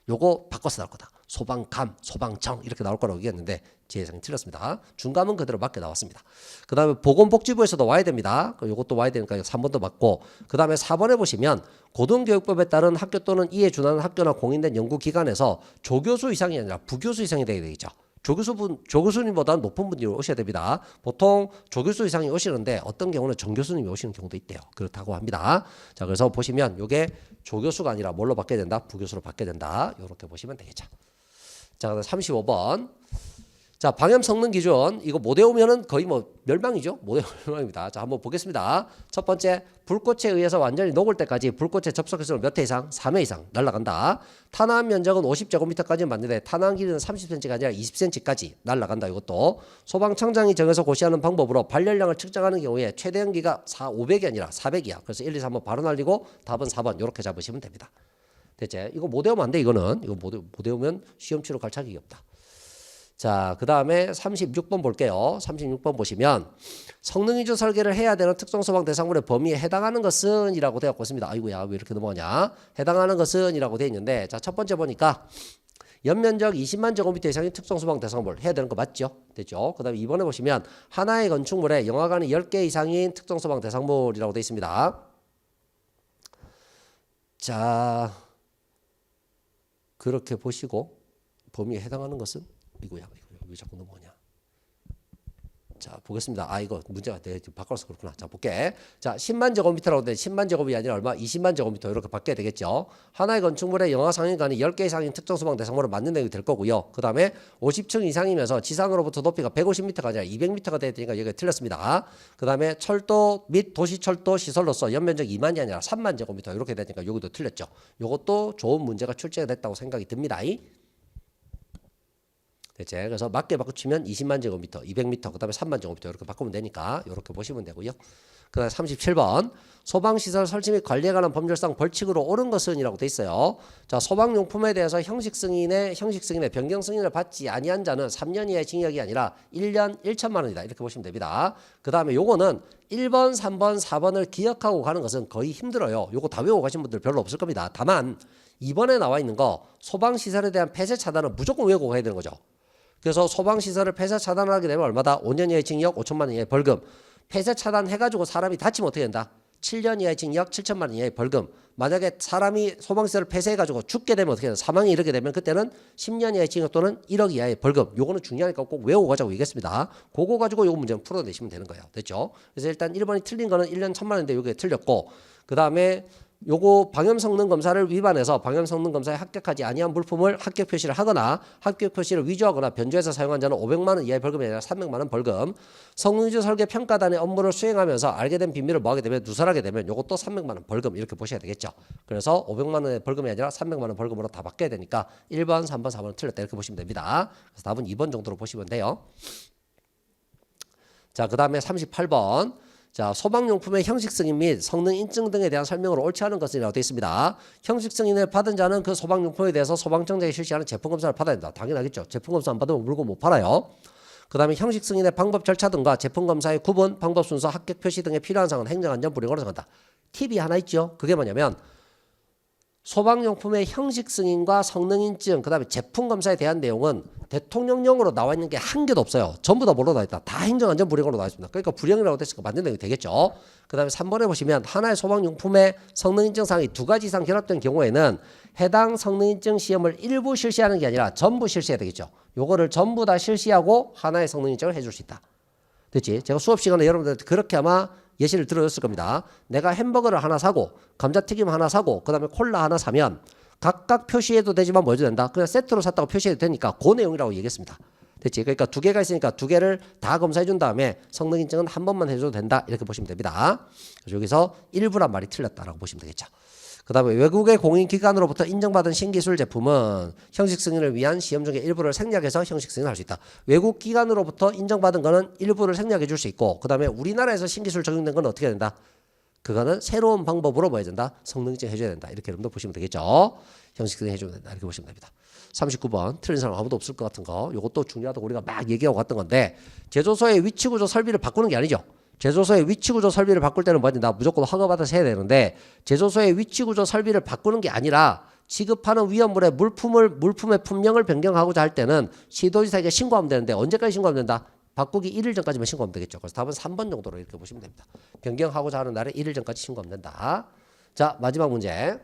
요거 바꿔서 나올 거다. 소방감, 소방청 이렇게 나올 거라고 얘기했는데 제 예상이 틀렸습니다. 중감은 그대로 맞게 나왔습니다. 그 다음에 보건복지부에서도 와야 됩니다. 요것도 와야 되니까 3번도 맞고 그 다음에 4번에 보시면 고등교육법에 따른 학교 또는 이에 준하는 학교나 공인된 연구기관에서 조교수 이상이 아니라 부교수 이상이 되게 되겠죠. 조교수님보다 높은 분이 오셔야 됩니다. 보통 조교수 이상이 오시는데 어떤 경우는 정교수님이 오시는 경우도 있대요. 그렇다고 합니다. 자, 그래서 보시면 이게 조교수가 아니라 뭘로 바뀌어야 된다? 부교수로 바뀌어야 된다. 이렇게 보시면 되겠죠. 자, 35번. 자, 방염 성능 기준 이거 못 외우면은 거의 뭐 멸망이죠. 못 외우면 멸망입니다. 자, 한번 보겠습니다. 첫 번째, 불꽃에 의해서 완전히 녹을 때까지 불꽃에 접촉해서 몇 회 이상? 3회 이상 날아간다. 탄화한 면적은 50제곱미터까지 맞는데 탄화한 길이는 30cm가 아니라 20cm까지 날아간다. 이것도 소방청장이 정해서 고시하는 방법으로 발열량을 측정하는 경우에 최대 연기가 500이 아니라 400이야. 그래서 1, 2, 3번 바로 날리고 답은 4번 이렇게 잡으시면 됩니다. 됐지? 이거 못 외우면 안 돼. 이거는 이거 못 외우면 시험 치러 갈 자격이 없다. 자, 그 다음에 36번 볼게요. 36번 보시면 성능위주 설계를 해야 되는 특정소방 대상물의 범위에 해당하는 것은 이라고 되어 있습니다. 아이고야, 왜 이렇게 넘어가냐. 해당하는 것은 이라고 되어 있는데, 자, 첫 번째 보니까 연면적 20만 제곱미터 이상인 특정소방 대상물 해야 되는 거 맞죠? 됐죠? 그 다음에 2번에 보시면 하나의 건축물에 영화관이 10개 이상인 특정소방 대상물이라고 되어 있습니다. 자, 그렇게 보시고 범위에 해당하는 것은 이거야. 이거 왜 자꾸 넘어가냐. 자, 보겠습니다. 아, 이거 문제가 바꿔서 그렇구나. 자, 볼게. 자, 10만 제곱미터라고 돼. 10만 제곱이 아니라 얼마? 20만 제곱미터 이렇게 바뀌어야 되겠죠. 하나의 건축물의 영하 상인간이 10개 이상인 특정 소방 대상물을 맞는 내용이 될 거고요. 그 다음에 50층 이상이면서 지상으로부터 높이가 150m가 아니라 200m가 돼야 되니까 여기가 틀렸습니다. 그 다음에 철도 및 도시철도 시설로서 연면적 2만이 아니라 3만 제곱미터 이렇게 되니까 여기도 틀렸죠. 이것도 좋은 문제가 출제가 됐다고 생각이 듭니다. 됐지? 그래서 맞게 바꾸치면 20만 제곱미터, 200m, 그 다음에 3만 제곱미터 이렇게 바꾸면 되니까 이렇게 보시면 되고요. 그 다음에 37번 소방시설 설치 및 관리에 관한 법률상 벌칙으로 옳은 것은 이라고 돼 있어요. 자, 소방용품에 대해서 형식 승인의 변경 승인을 받지 아니한 자는 3년 이하의 징역이 아니라 1년 1천만 원이다. 이렇게 보시면 됩니다. 그 다음에 요거는 1번, 3번, 4번을 기억하고 가는 것은 거의 힘들어요. 요거 다 외우고 가신 분들 별로 없을 겁니다. 다만 2번에 나와 있는 거 소방시설에 대한 폐쇄 차단은 무조건 외우고 가야 되는 거죠. 그래서 소방시설을 폐쇄 차단하게 되면 얼마다? 5년 이하의 징역, 5천만 원 이하의 벌금. 폐쇄 차단해가지고 사람이 다치면 어떻게 된다? 7년 이하의 징역, 7천만 원 이하의 벌금. 만약에 사람이 소방시설을 폐쇄해가지고 죽게 되면 어떻게 된다? 사망이 이르게 되면 그때는 10년 이하의 징역 또는 1억 이하의 벌금. 요거는 중요하니까 꼭 외우고 가자고 얘기했습니다. 그거 가지고 요거 문제는 풀어내시면 되는 거예요. 됐죠? 그래서 일단 1번이 틀린 거는 1년 1천만 원인데 요게 틀렸고, 그 다음에 요거 방염성능 검사를 위반해서 방염성능 검사에 합격하지 아니한 물품을 합격 표시를 하거나 합격 표시를 위조하거나 변조해서 사용한 자는 500만 원 이하의 벌금이 아니라 300만 원 벌금. 성능위주 설계 평가단의 업무를 수행하면서 알게 된 비밀을 뭐하게 되면 누설하게 되면 요것도 300만 원 벌금 이렇게 보셔야 되겠죠. 그래서 500만 원의 벌금이 아니라 300만 원 벌금으로 다 바뀌어야 되니까 1번, 3번, 4번은 틀렸다 이렇게 보시면 됩니다. 그래서 답은 2번 정도로 보시면 돼요. 자, 그 다음에 38번. 자, 소방용품의 형식 승인 및 성능 인증 등에 대한 설명으로 옳지 않은 것이라고 되어 있습니다. 형식 승인을 받은 자는 그 소방용품에 대해서 소방청장이 실시하는 제품검사를 받아야 된다. 당연하겠죠. 제품검사 안 받으면 물건 못 팔아요. 그 다음에 형식 승인의 방법 절차 등과 제품검사의 구분, 방법 순서, 합격 표시 등에 필요한 사항은 행정안전부령으로 정한다. 팁이 하나 있죠. 그게 뭐냐면 소방용품의 형식 승인과 성능 인증, 그 다음에 제품 검사에 대한 내용은 대통령령으로 나와 있는 게 한 개도 없어요. 전부 다 뭐로 나와 있다? 다 행정안전부령으로 나와 있습니다. 그러니까 불령이라고 됐으니까 맞는 내용이 되겠죠. 그 다음에 3번에 보시면 하나의 소방용품의 성능 인증 사항이 2가지 이상 결합된 경우에는 해당 성능 인증 시험을 일부 실시하는 게 아니라 전부 실시해야 되겠죠. 요거를 전부 다 실시하고 하나의 성능 인증을 해줄 수 있다. 됐지? 제가 수업 시간에 여러분들한테 그렇게 아마 예시를 들어줬을 겁니다. 내가 햄버거를 하나 사고 감자튀김 하나 사고 그 다음에 콜라 하나 사면 각각 표시해도 되지만 뭐 해도 된다? 그냥 세트로 샀다고 표시해도 되니까 그 내용이라고 얘기했습니다. 됐지? 그러니까 2개가 있으니까 2개를 다 검사해 준 다음에 성능 인증은 한 번만 해줘도 된다 이렇게 보시면 됩니다. 그래서 여기서 일부란 말이 틀렸다라고 보시면 되겠죠. 그 다음에 외국의 공인기관으로부터 인정받은 신기술 제품은 형식 승인을 위한 시험 중에 일부를 생략해서 형식 승인을 할 수 있다. 외국 기관으로부터 인정받은 거는 일부를 생략해 줄 수 있고, 그 다음에 우리나라에서 신기술 적용된 건 어떻게 된다? 그거는 새로운 방법으로 뭐 해야 된다? 성능 인증 해줘야 된다. 이렇게 여러분들 보시면 되겠죠. 형식 승인 해줘야 된다. 이렇게 보시면 됩니다. 39번 틀린 사람 아무도 없을 것 같은 거. 이것도 중요하다고 우리가 막 얘기하고 갔던 건데, 제조소의 위치구조 설비를 바꾸는 게 아니죠. 제조소의 위치구조 설비를 바꿀 때는 뭐야 된다? 무조건 허가받아서 해야 되는데, 제조소의 위치구조 설비를 바꾸는 게 아니라 취급하는 위험물의 물품의 품명을 변경하고자 할 때는 시도지사에게 신고하면 되는데, 언제까지 신고하면 된다? 바꾸기 1일 전까지만 신고하면 되겠죠. 그래서 답은 3번 정도로 이렇게 보시면 됩니다. 변경하고자 하는 날에 1일 전까지 신고하면 된다. 자, 마지막 문제.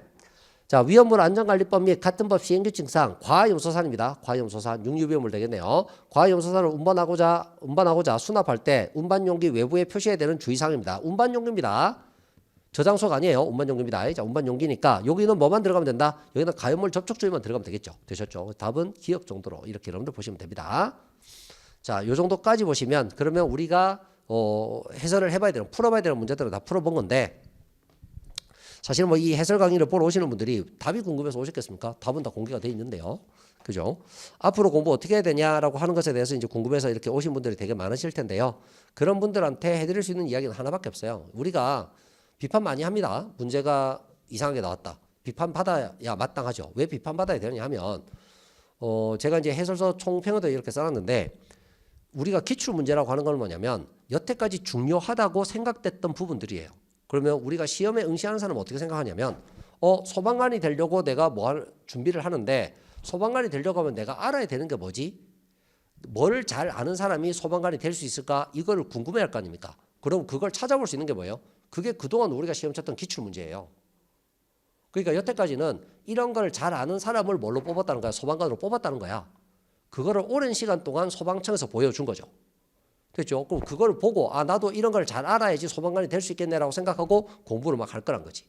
자, 위험물 안전관리법 및 같은 법 시행규칙상 과염소산입니다. 과염소산, 육류비용물 되겠네요. 과염소산을 운반하고자 수납할 때 운반용기 외부에 표시해야 되는 주의사항입니다. 운반용기입니다. 저장소가 아니에요. 운반용기입니다. 자, 운반용기니까 여기는 뭐만 들어가면 된다? 여기는 가염물 접촉 주의만 들어가면 되겠죠. 되셨죠? 답은 기억 정도로 이렇게 여러분들 보시면 됩니다. 자, 요 정도까지 보시면 그러면 우리가 해설을 해봐야 되는, 풀어봐야 되는 문제들은 다 풀어본 건데, 사실 뭐 이 해설 강의를 보러 오시는 분들이 답이 궁금해서 오셨겠습니까? 답은 다 공개가 돼 있는데요. 그죠? 앞으로 공부 어떻게 해야 되냐라고 하는 것에 대해서 이제 궁금해서 이렇게 오신 분들이 되게 많으실 텐데요. 그런 분들한테 해드릴 수 있는 이야기는 하나밖에 없어요. 우리가 비판 많이 합니다. 문제가 이상하게 나왔다. 비판 받아야 마땅하죠. 왜 비판 받아야 되느냐 하면, 제가 이제 해설서 총평에도 이렇게 써놨는데, 우리가 기출 문제라고 하는 건 뭐냐면 여태까지 중요하다고 생각됐던 부분들이에요. 그러면 우리가 시험에 응시하는 사람은 어떻게 생각하냐면, 소방관이 되려고 내가 준비를 하는데, 소방관이 되려고 하면 내가 알아야 되는 게 뭐지? 뭘 잘 아는 사람이 소방관이 될 수 있을까? 이걸 궁금해할 거 아닙니까? 그럼 그걸 찾아볼 수 있는 게 뭐예요? 그게 그동안 우리가 시험 쳤던 기출 문제예요. 그러니까 여태까지는 이런 걸 잘 아는 사람을 뭘로 뽑았다는 거야? 소방관으로 뽑았다는 거야. 그거를 오랜 시간 동안 소방청에서 보여준 거죠. 됐죠? 그럼 그걸 보고 나도 이런 걸 잘 알아야지 소방관이 될 수 있겠네라고 생각하고 공부를 막 할 거란 거지.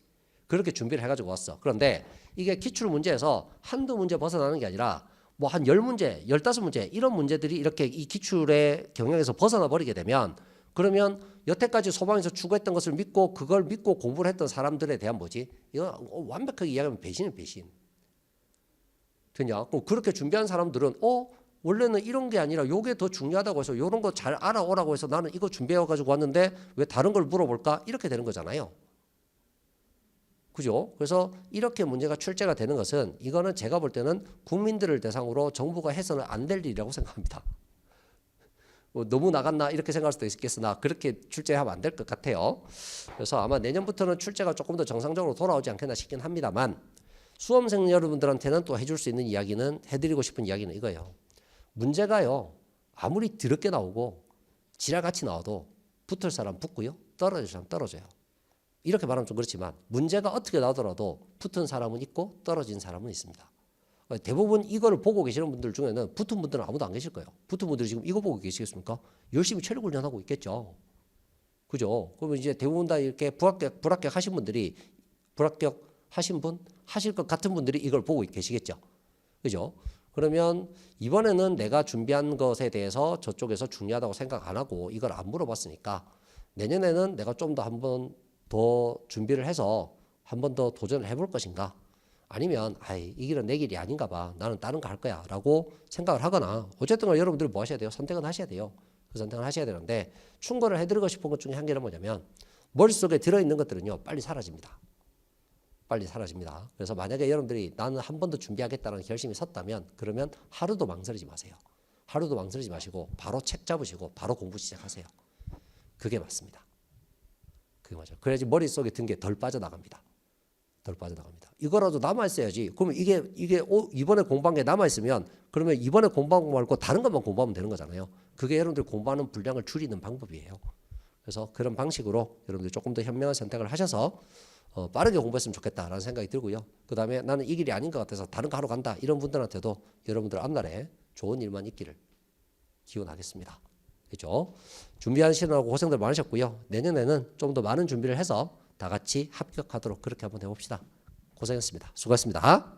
그렇게 준비를 해가지고 왔어. 그런데 이게 기출 문제에서 한두 문제 벗어나는 게 아니라 뭐 한 10문제, 15문제 이런 문제들이 이렇게 이 기출의 경향에서 벗어나 버리게 되면, 그러면 여태까지 소방에서 추구했던 것을 믿고 그걸 믿고 공부를 했던 사람들에 대한 뭐지? 이거 완벽하게 이야기하면 배신은 배신. 되냐? 그럼 그렇게 준비한 사람들은 원래는 이런 게 아니라 요게 더 중요하다고 해서 요런 거 잘 알아오라고 해서 나는 이거 준비해가지고 왔는데 왜 다른 걸 물어볼까? 이렇게 되는 거잖아요. 그죠? 그래서 이렇게 문제가 출제가 되는 것은, 이거는 제가 볼 때는 국민들을 대상으로 정부가 해서는 안 될 일이라고 생각합니다. 너무 나갔나 이렇게 생각할 수도 있겠으나 그렇게 출제하면 안 될 것 같아요. 그래서 아마 내년부터는 출제가 조금 더 정상적으로 돌아오지 않겠나 싶긴 합니다만, 수험생 여러분들한테는 또 해줄 수 있는 이야기는, 해드리고 싶은 이야기는 이거예요. 문제가요, 아무리 더럽게 나오고 지랄같이 나와도 붙을 사람 붙고요, 떨어질 사람 떨어져요. 이렇게 말하면 좀 그렇지만 문제가 어떻게 나오더라도 붙은 사람은 있고 떨어진 사람은 있습니다. 대부분 이거를 보고 계시는 분들 중에는 붙은 분들은 아무도 안 계실 거예요. 붙은 분들이 지금 이거 보고 계시겠습니까? 열심히 체력 훈련하고 있겠죠. 그죠? 그러면 이제 대부분 다 이렇게 불합격 하신 분들이, 불합격 하신 분, 하실 것 같은 분들이 이걸 보고 계시겠죠. 그죠? 그러면 이번에는 내가 준비한 것에 대해서 저쪽에서 중요하다고 생각 안 하고 이걸 안 물어봤으니까, 내년에는 내가 좀 더 한번 더 준비를 해서 한 번 더 도전을 해볼 것인가, 아니면 이 길은 내 길이 아닌가 봐, 나는 다른 거 할 거야 라고 생각을 하거나, 어쨌든 여러분들이 뭐 하셔야 돼요? 선택은 하셔야 돼요. 그 선택을 하셔야 되는데, 충고를 해드리고 싶은 것 중에 한 개는 뭐냐면, 머릿속에 들어있는 것들은요 빨리 사라집니다. 빨리 사라집니다. 그래서 만약에 여러분들이 나는 한 번 더 준비하겠다는 결심이 섰다면, 그러면 하루도 망설이지 마세요. 하루도 망설이지 마시고 바로 책 잡으시고 바로 공부 시작하세요. 그게 맞습니다. 그게 맞아요. 그래야지 머릿속에 든 게 덜 빠져나갑니다. 덜 빠져나갑니다. 이거라도 남아있어야지. 그러면 이게 이번에 공부한 게 남아있으면, 그러면 이번에 공부한 거 말고 다른 것만 공부하면 되는 거잖아요. 그게 여러분들 공부하는 분량을 줄이는 방법이에요. 그래서 그런 방식으로 여러분들 조금 더 현명한 선택을 하셔서 빠르게 공부했으면 좋겠다라는 생각이 들고요. 그 다음에 나는 이 길이 아닌 것 같아서 다른 거 하러 간다, 이런 분들한테도 여러분들 앞날에 좋은 일만 있기를 기원하겠습니다. 그렇죠? 준비하시느라고 고생들 많으셨고요. 내년에는 좀 더 많은 준비를 해서 다 같이 합격하도록 그렇게 한번 해봅시다. 고생했습니다. 수고했습니다.